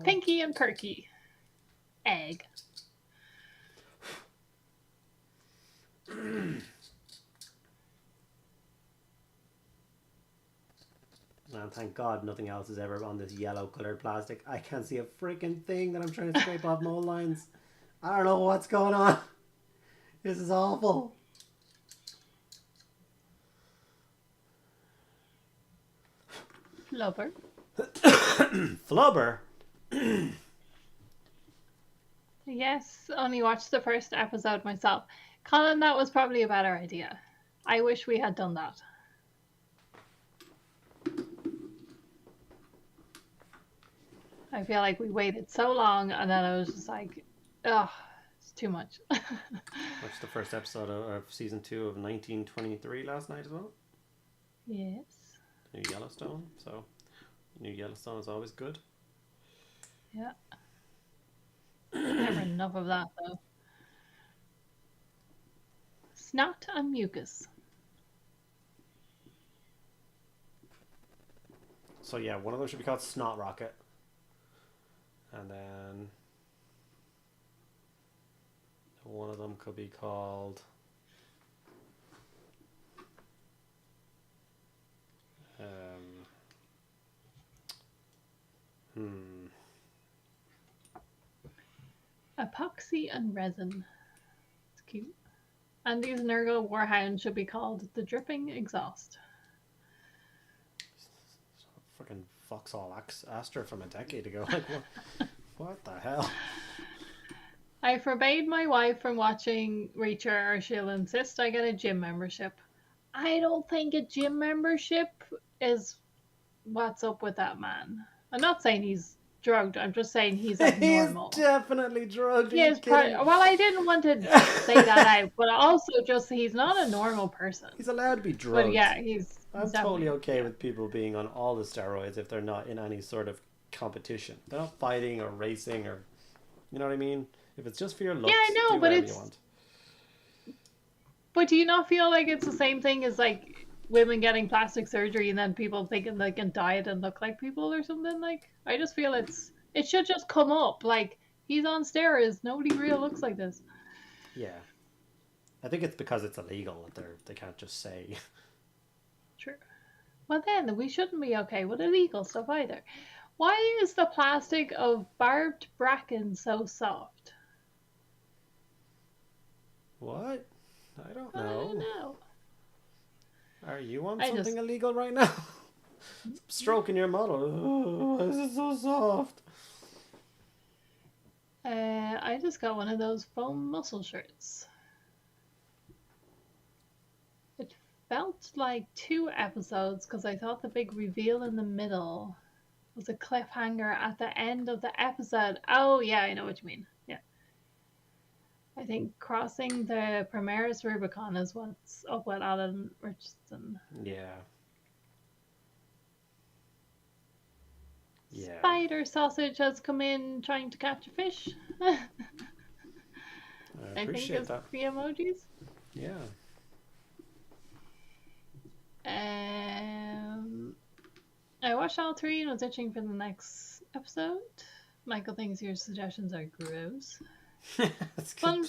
Pinky and Perky. Egg. Man, thank God nothing else is ever on this yellow coloured plastic. I can't see a freaking thing that I'm trying to scrape off mold lines. I don't know what's going on. This is awful. Flubber. Flubber? Yes, only watched the first episode myself. Colin, that was probably a better idea. I wish we had done that. I feel like we waited so long, and then I was just like, ugh, it's too much. Watched the first episode of season 2 of 1923 last night as well. Yes. New Yellowstone. So, New Yellowstone is always good. Yeah. Never enough of that, though. Snot and mucus. So yeah, one of them should be called Snot Rocket. And then one of them could be called Epoxy and resin. It's cute. And these Nurgle Warhounds should be called the Dripping Exhaust. fucking Vauxhall Astra from a decade ago. Like what the hell? I forbade my wife from watching Reacher, or she'll insist I get a gym membership. I don't think a gym membership is what's up with that man. I'm not saying he's drugged. I'm just saying he's abnormal. He's definitely drugged. He is well, I didn't want to say that out, but also just he's not a normal person. He's allowed to be drugged. But yeah, I'm totally okay with people being on all the steroids if they're not in any sort of competition. They're not fighting or racing or, you know what I mean? If it's just for your looks, yeah, I know, do but whatever you want. But do you not feel like it's the same thing as like women getting plastic surgery and then people thinking they can diet and look like people or something? Like, I just feel it should just come up. Like, he's on steroids. Nobody real looks like this. Yeah. I think it's because it's illegal that they can't just say. True. Well, then we shouldn't be okay with illegal stuff either. Why is the plastic of barbed bracken so soft? What? I don't know. I don't know. Are you on something illegal right now? Stroking your model. Oh, why is it so soft? I just got one of those foam muscle shirts. It felt like 2 episodes because I thought the big reveal in the middle was a cliffhanger at the end of the episode. Oh, yeah, I know what you mean. Yeah. I think crossing the Primaris Rubicon is what's up with Alan Richardson. Yeah. Yeah. Spider sausage has come in trying to catch a fish. I appreciate it's that. 3 emojis. Yeah. I watched all 3 and was itching for the next episode. Michael thinks your suggestions are gross. It's good. Fun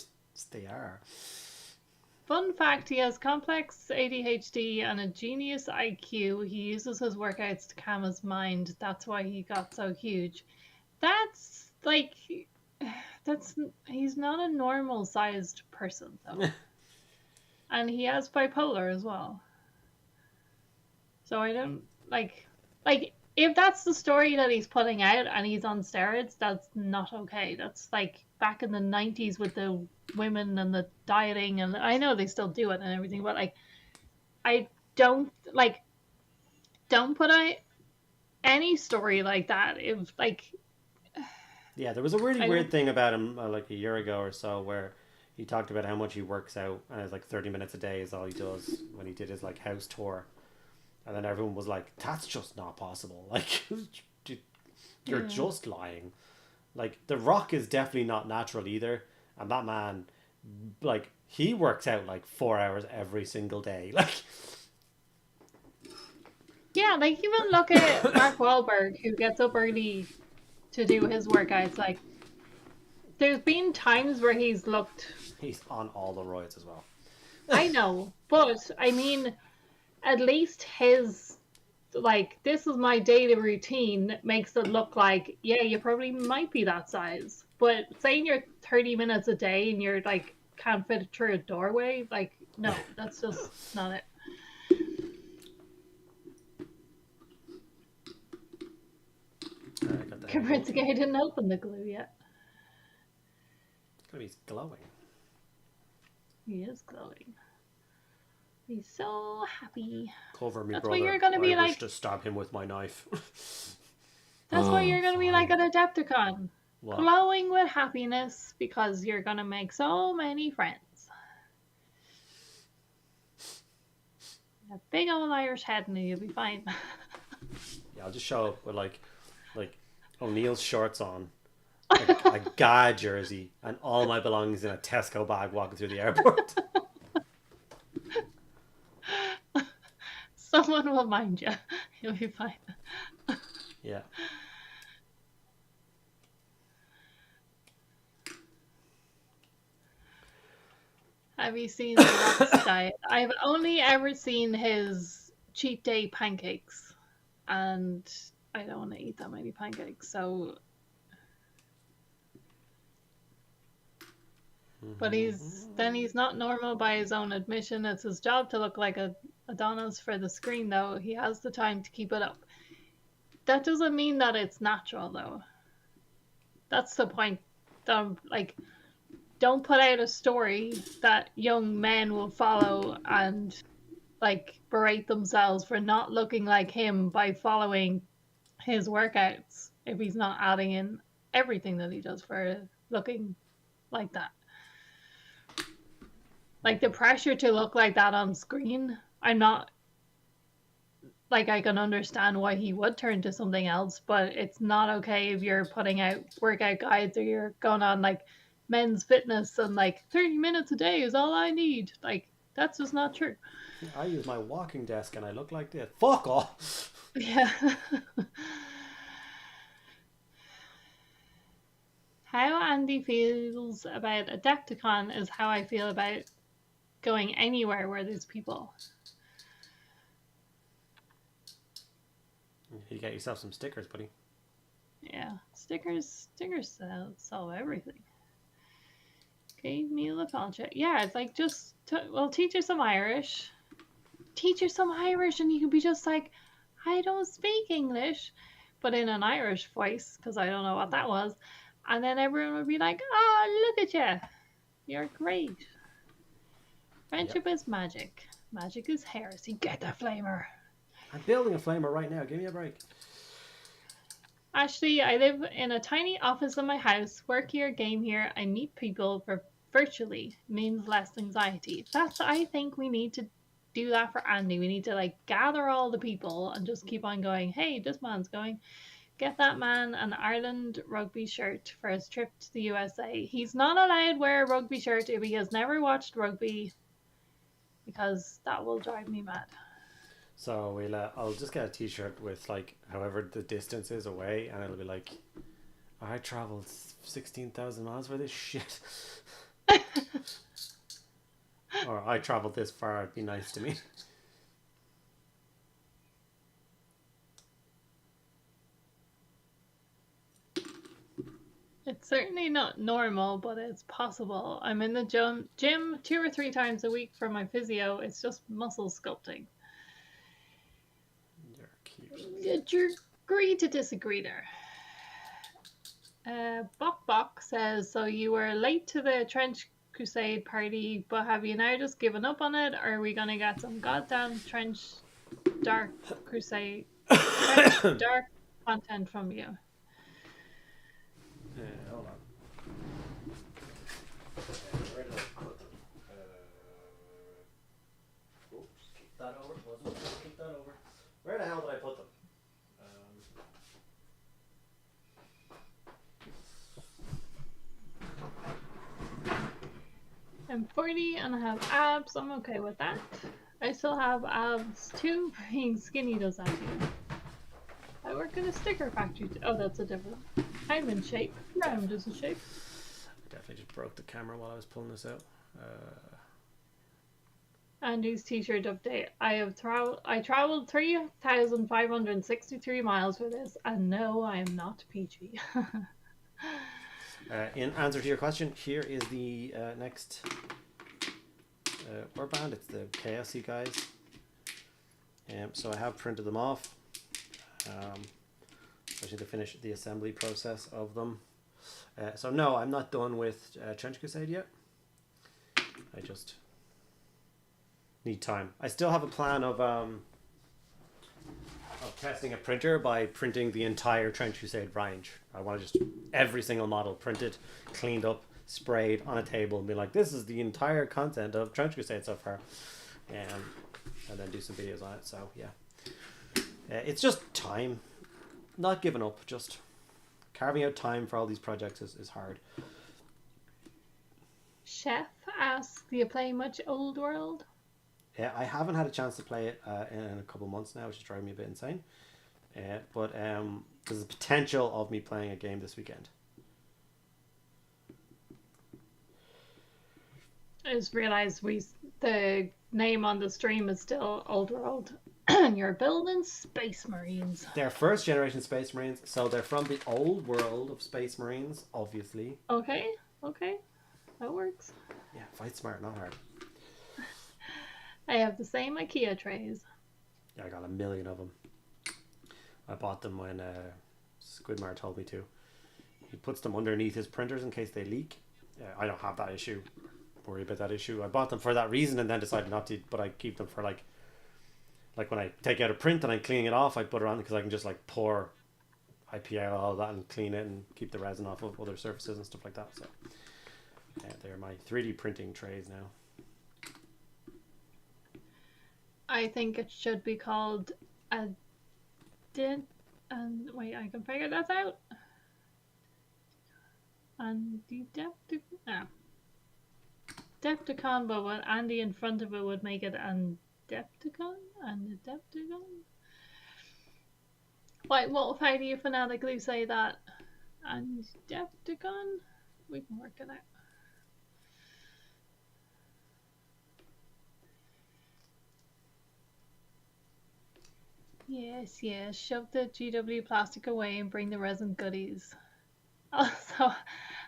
They are. Fun fact, he has complex ADHD and a genius IQ. He uses his workouts to calm his mind. That's why he got so huge. That's like that's he's not a normal sized person though. And he has bipolar as well. So I don't like if that's the story that he's putting out and he's on steroids, that's not okay. That's like back in the 90s with the women and the dieting, and I know they still do it and everything, but like I don't like don't put out any story like that. If like Yeah, there was a really I weird don't thing about him like a year ago or so where he talked about how much he works out and it's like 30 minutes a day is all he does when he did his like house tour. And then everyone was like, that's just not possible. Like, you're yeah. just lying. Like, The Rock is definitely not natural either. And that man, like, he works out like 4 hours every single day. Like, Yeah, like even look at Mark Wahlberg who gets up early to do his workouts. Like there's been times where he's looked he's on all the roids as well. I know, but I mean at least his like this is my daily routine makes it look like yeah you probably might be that size, but saying you're 30 minutes a day and you're like can't fit through a doorway, like no, that's just not it. I got the Compared to guy didn't open the glue yet. It's gonna be glowing. He is glowing. He's so happy. Cover me, That's brother. what you're gonna be I wish like. to stab him with my knife. That's what you're gonna be like Fine. at Adepticon. What? Glowing with happiness because you're gonna make so many friends. A big old Irish head and you'll be fine. Yeah, I'll just show up with like O'Neill's shorts on, a guy jersey, and all my belongings in a Tesco bag walking through the airport. Someone will mind you. You'll be fine. Yeah. Have you seen The Rock's diet? I've only ever seen his cheat day pancakes, and I don't want to eat that many pancakes. So, but he's not normal by his own admission. It's his job to look like a Adonis for the screen, though. He has the time to keep it up. That doesn't mean that it's natural, though. That's the point. Like, don't put out a story that young men will follow and like berate themselves for not looking like him by following his workouts if he's not adding in everything that he does for looking like that. Like the pressure to look like that on screen, I'm not like I can understand why he would turn to something else, but it's not okay if you're putting out workout guides or you're going on like men's fitness and like 30 minutes a day is all I need. Like that's just not true. I use my walking desk and I look like this. Fuck off. Yeah. How Andy feels about Adepticon is how I feel about going anywhere where there's people. You get yourself some stickers, buddy. Yeah, stickers solve everything. Okay, Mila Falcha. Yeah, it's like just teach her some Irish. Teach her some Irish, and you can be just like, I don't speak English, but in an Irish voice because I don't know what that was, and then everyone would be like, oh, look at you, you're great. Friendship is magic. Magic is heresy. Get the flamer. I'm building a flamer right now. Give me a break. Ashley, I live in a tiny office in my house, work here, game here. I meet people for virtually means less anxiety. I think we need to do that for Andy. We need to like gather all the people and just keep on going. Hey, this man's going. Get that man an Ireland rugby shirt for his trip to the USA. He's not allowed to wear a rugby shirt if he has never watched rugby because that will drive me mad. So I'll just get a T-shirt with like however the distance is away, and it'll be like I travelled 16,000 miles for this shit. Or I travelled this far, it'd be nice to me. It's certainly not normal, but it's possible. I'm in the gym 2 or 3 times a week for my physio. It's just muscle sculpting. You're cute. You agree to disagree there. Bok says, so you were late to the Trench Crusade party, but have you now just given up on it, or are we gonna get some goddamn Dark Crusade Dark content from you? Hold on. Where did I put them? Oops, keep that over. Keep that over. Where the hell did I put them? I'm 40 and I have abs. I'm okay with that. I still have abs too. Being skinny does that too. I work in a sticker factory. Oh, that's a different one. I'm in shape. I'm just in shape. I definitely just broke the camera while I was pulling this out. Andy's t-shirt update. I traveled 3,563 miles for this, and no, I am not peachy. In answer to your question, here is the next warband. It's the Chaosy guys. So I have printed them off. I need to finish the assembly process of them. So no, I'm not done with Trench Crusade yet. I just need time. I still have a plan of testing a printer by printing the entire Trench Crusade range. I want to just every single model printed, cleaned up, sprayed on a table, and be like, this is the entire content of Trench Crusade so far, and then do some videos on it. So yeah, it's just time, not giving up, just carving out time for all these projects is hard. Chef asks, do you play much Old World? Yeah, I haven't had a chance to play it in a couple of months now, which is driving me a bit insane. But there's a potential of me playing a game this weekend. I just realized the name on the stream is still Old World, and you're building Space Marines. They're first generation Space Marines, so they're from the old world of Space Marines, obviously. Okay, that works. Yeah, fight smart, not hard. I have the same IKEA trays. Yeah, I got a million of them. I bought them when Squidmar told me to. He puts them underneath his printers in case they leak. I don't have that issue. Worry about that issue. I bought them for that reason and then decided not to, but I keep them for like when I take out a print and I'm cleaning it off, I put it on because I can just like pour IPA all of that and clean it and keep the resin off of other surfaces and stuff like that. So they're my 3D printing trays now. I think it should be called wait, I can figure that out. Adepticon, but with Andy in front of it would make it Adepticon? How do you phonetically say that? Adepticon? We can work it out. Yes, shove the GW plastic away and bring the resin goodies. Also,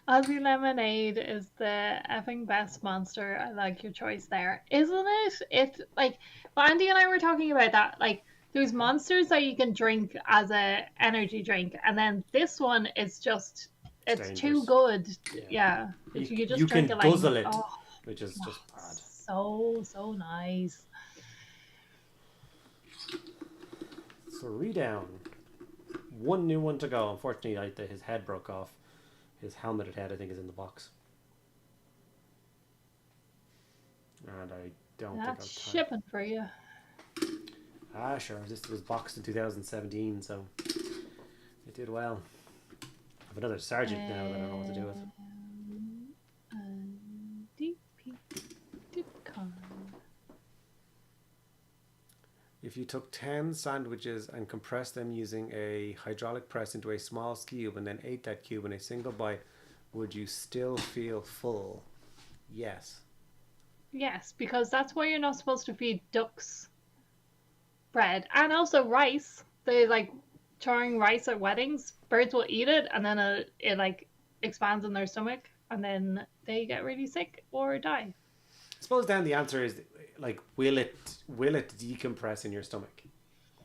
Aussie Lemonade is the effing best monster. I like your choice there. Isn't it? It's like, Andy and I were talking about that. Like, there's monsters that you can drink as a energy drink, and then this one is just, it's dangerous. Too good. Yeah. You just drink can it like, guzzle it, which is just bad. So nice. So redown. One new one to go. Unfortunately, his head broke off. His helmeted head, I think, is in the box. And I don't think I'll shipping for you. Sure. This was boxed in 2017, so it did well. I have another sergeant now that I don't know what to do with. If you took 10 sandwiches and compressed them using a hydraulic press into a small cube and then ate that cube in a single bite, would you still feel full? Yes. Yes, because that's why you're not supposed to feed ducks bread. And also rice. They like charring rice at weddings. Birds will eat it and then it like expands in their stomach and then they get really sick or die. I suppose then the answer is like, will it decompress in your stomach,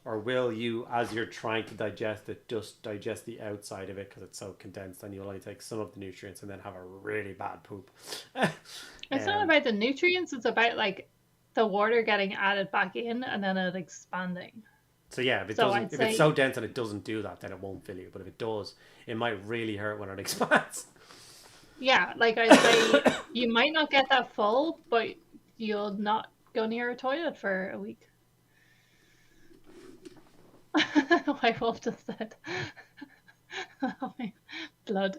or will you, as you're trying to digest it, just digest the outside of it because it's so condensed, and you'll only take some of the nutrients and then have a really bad poop. It's not about the nutrients. It's about like the water getting added back in and then it expanding. So yeah, if it So doesn't, I'd if say it's so dense and it doesn't do that, then it won't fill you. But if it does, it might really hurt when it expands. yeah, like I'd say you might not get that full, but you'll not go near a toilet for a week. My wolf just said, oh, my blood.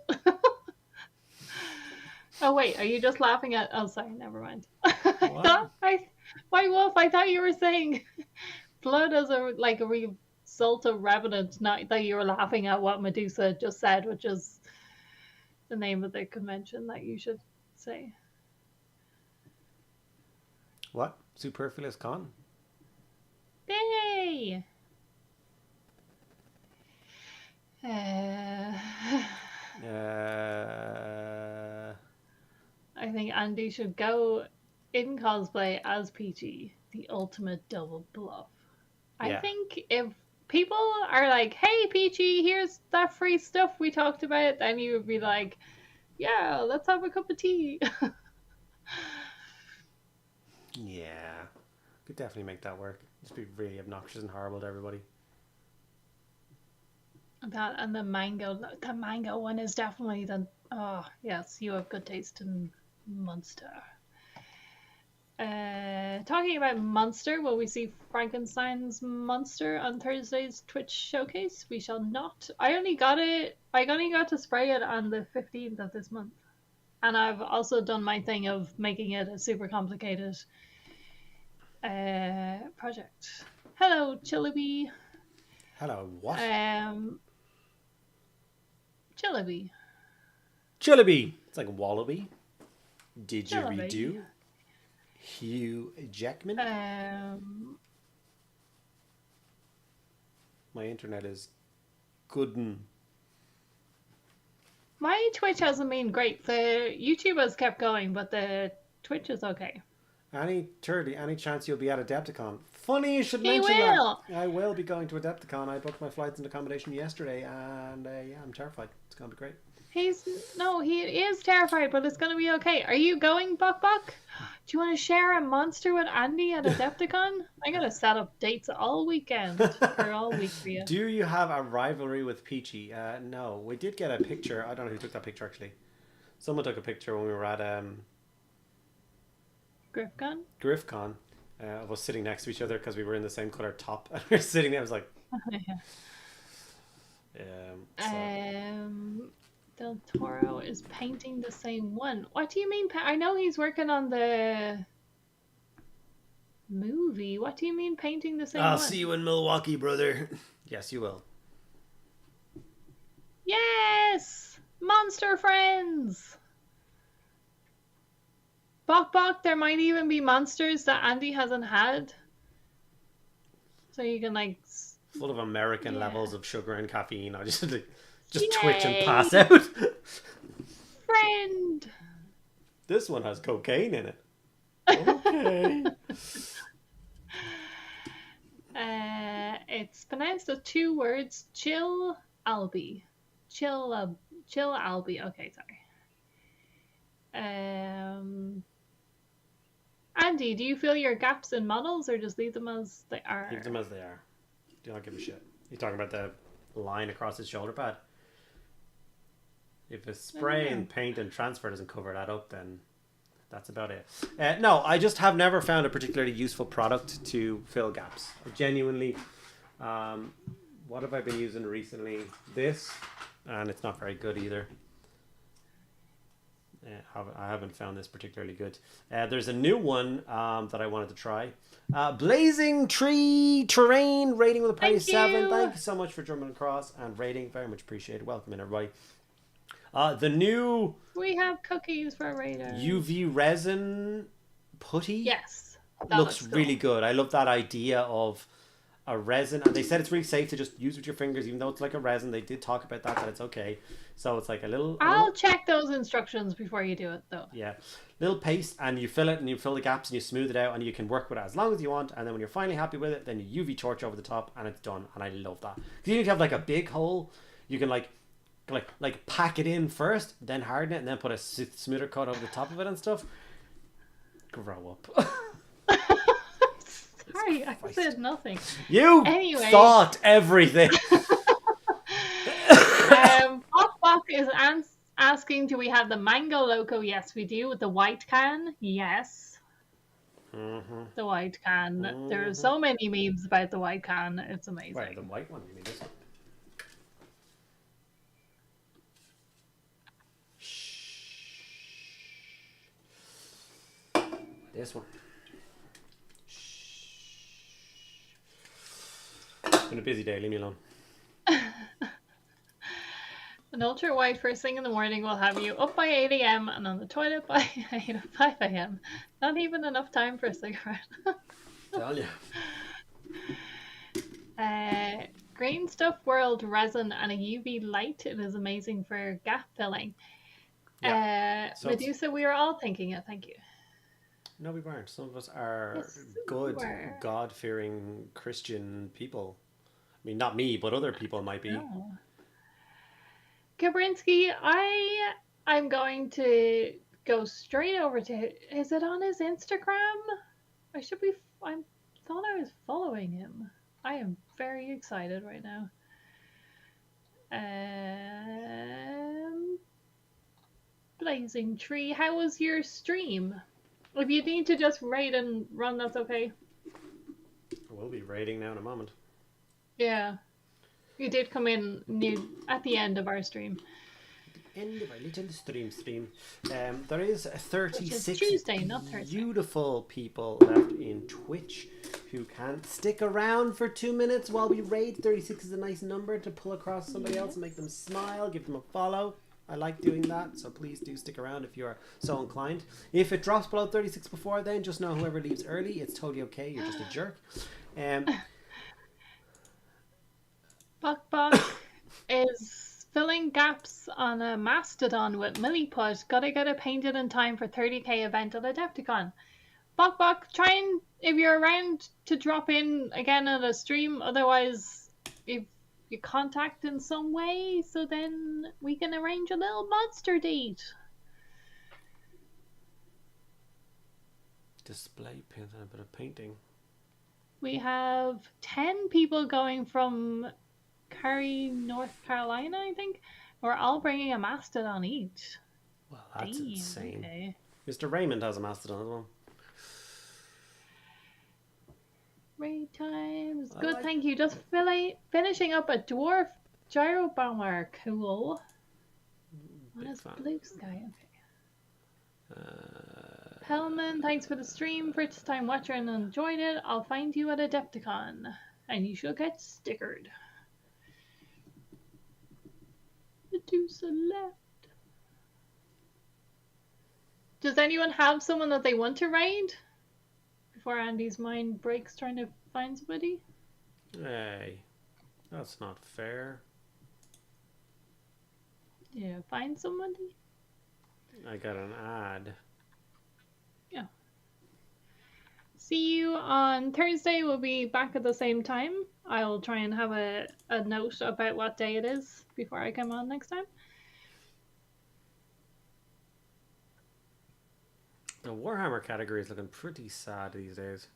Oh wait, are you just laughing at? Oh, sorry, never mind. What? My wolf. I thought you were saying blood as a like a result of revenant. Not that you were laughing at what Medusa just said, which is the name of the convention that you should say. What? Superfluous con? Yay! I think Andy should go in cosplay as Peachy, the ultimate double bluff. I Yeah. think if people are like, hey, Peachy, here's that free stuff we talked about, then you would be like, yeah, let's have a cup of tea. Yeah. Could definitely make that work. Just be really obnoxious and horrible to everybody. That and the mango one is definitely the, oh, yes, you have good taste in Monster. Talking about Monster, will we see Frankenstein's Monster on Thursday's Twitch showcase? We shall not. I only got to spray it on the 15th of this month. And I've also done my thing of making it a super complicated project. Hello, Chillaby. Hello, what? Chillaby. Chillaby. It's like wallaby. Chillaby. Didgeridoo. Hugh Jackman. My internet is good. My Twitch hasn't been great. The YouTube has kept going, but the Twitch is okay. Any chance you'll be at Adepticon? Funny you should He mention will. that. I will be going to Adepticon. I booked my flights and accommodation yesterday, and yeah, I'm terrified. It's gonna be great. He is terrified, but it's gonna be okay. Are you going, Buck Buck? Do you want to share a monster with Andy at Adepticon? I gotta set up dates all weekend or all week for you. Do you have a rivalry with Peachy? No, we did get a picture. I don't know who took that picture actually. Someone took a picture when we were at GriffCon of us sitting next to each other because we were in the same color top, and we were sitting there. I was like, Del Toro is painting the same one. What do you mean? I know he's working on the movie. What do you mean painting the same one? I'll see you in Milwaukee, brother. Yes, you will. Yes! Monster friends! Bok Bok, there might even be monsters that Andy hasn't had. So you can like... Full of American levels of sugar and caffeine. I just Yay! twitch and pass out. Friend! This one has cocaine in it. Okay. It's pronounced as 2 words. Chill Albi. Chill Albi. Okay, sorry. Andy, do you fill your gaps in models or just leave them as they are? Leave them as they are. Do not give a shit. You're talking about the line across his shoulder pad? If a spray and paint and transfer doesn't cover that up, then that's about it. No, I just have never found a particularly useful product to fill gaps. Genuinely, what have I been using recently? This, and it's not very good either. I haven't found this particularly good. There's a new one that I wanted to try. Blazing Tree Terrain, rating with a party of Thank 7. you. Thank you so much for drumming across and rating. Very much appreciated. Welcome in, everybody. The new We have cookies for raiders. UV resin putty. Yes. Looks cool. really good. I love that idea of a resin, and they said it's really safe to just use with your fingers, even though it's like a resin. They did talk about that it's okay. So it's like a little. I'll check those instructions before you do it, though. Yeah, little paste, and you fill it, and you fill the gaps, and you smooth it out, and you can work with it as long as you want. And then when you're finally happy with it, then you UV torch over the top, and it's done. And I love that. Because even if you have like a big hole, you can like pack it in first, then harden it, and then put a smoother coat over the top of it and stuff. Grow up. Sorry, I said nothing. You anyway. thought everything. Bok is asking, do we have the mango loco? Yes, we do. With the white can? Yes. Mm-hmm. The white can. Mm-hmm. There are so many memes about the white can. It's amazing. Right, the white one. You mean this one? This one. It's been a busy day. Leave me alone. An ultra white first thing in the morning will have you up by 8 a.m. and on the toilet by 5 a.m. Not even enough time for a cigarette. Tell you. Green Stuff World resin and a UV light. It is amazing for gap filling. Yeah. Medusa, we were all thinking it. Thank you. No, we weren't. Some of us are good, God-fearing Christian people. I mean, not me, but other people might be. No. Kabrinsky, I'm going to go straight over to. Is it on his Instagram? I thought I was following him. I am very excited right now. Blazing Tree, how was your stream? If you need to just raid and run, that's okay. We'll be raiding now in a moment. Yeah. You did come in at the end of our stream. End of our little stream. There is 36 Tuesday, not Thursday. Beautiful people left in Twitch who can stick around for 2 minutes while we raid. 36 is a nice number to pull across somebody else and make them smile, give them a follow. I like doing that, so please do stick around if you are so inclined. If it drops below 36 before then, just know whoever leaves early, it's totally okay. You're just a jerk. Bok is filling gaps on a mastodon with milliput. Gotta get it painted in time for 30k event at Adepticon. Bok, try and, if you're around, to drop in again at a stream. Otherwise, if you contact in some way, so then we can arrange a little monster date. Display pins and a bit of painting. We have 10 people going from Cary, North Carolina, I think. We're all bringing a mastodon each. Well, that's insane. Okay. Mr. Raymond has a mastodon as well. Raid times. Good, thank you. Just finishing up a dwarf gyro bomber. Cool. On his blue sky. Okay. Hellman, thanks for the stream. First time watcher and enjoyed it. I'll find you at Adepticon. And you should get stickered. Medusa left. Does anyone have someone that they want to raid? Before Andy's mind breaks trying to find somebody? Hey, that's not fair. Yeah, find somebody? I got an ad. Yeah. See you on Thursday. We'll be back at the same time. I'll try and have a note about what day it is before I come on next time. The Warhammer category is looking pretty sad these days.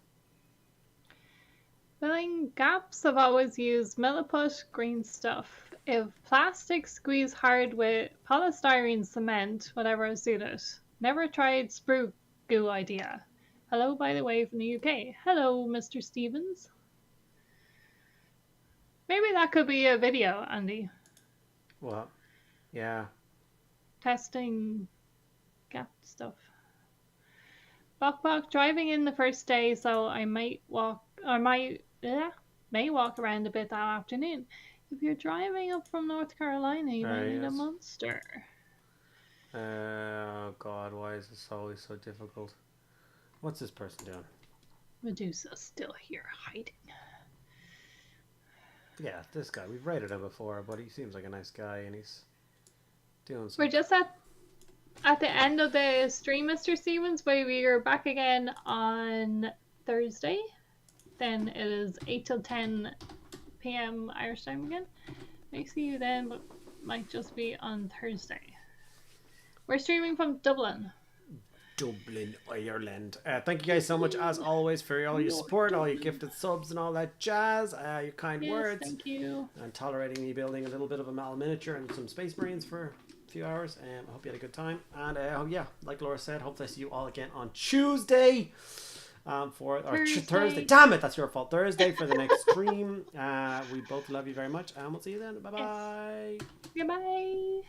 Filling gaps, I've always used milliput, green stuff. If plastic, squeeze hard with polystyrene, cement, whatever is suited. Never tried sprue goo idea. Hello, by the way, from the UK. Hello, Mr. Stevens. Maybe that could be a video, Andy. What? Yeah. Testing gap stuff. Bok driving in the first day, so I may walk around a bit that afternoon. If you're driving up from North Carolina, you might need a monster. Oh God, why is this always so difficult? What's this person doing? Medusa's still here hiding. Yeah, this guy. We've rated him before, but he seems like a nice guy, and he's doing something. We're just at the end of the stream, Mr. Stevens, but we are back again on Thursday. Then it is 8 till 10 p.m. Irish time again. May see you then, but might just be on Thursday. We're streaming from Dublin, Ireland. Thank you guys so much, as always, for all your support, all your gifted subs, and all that jazz. Your kind words. Thank you. And tolerating me building a little bit of a Mal miniature and some Space Marines for a few hours. I hope you had a good time. And yeah, like Laura said, hopefully I see you all again on Tuesday. Thursday. Damn it, that's your fault. Thursday for the next stream. We both love you very much, and we'll see you then. Bye bye. Goodbye.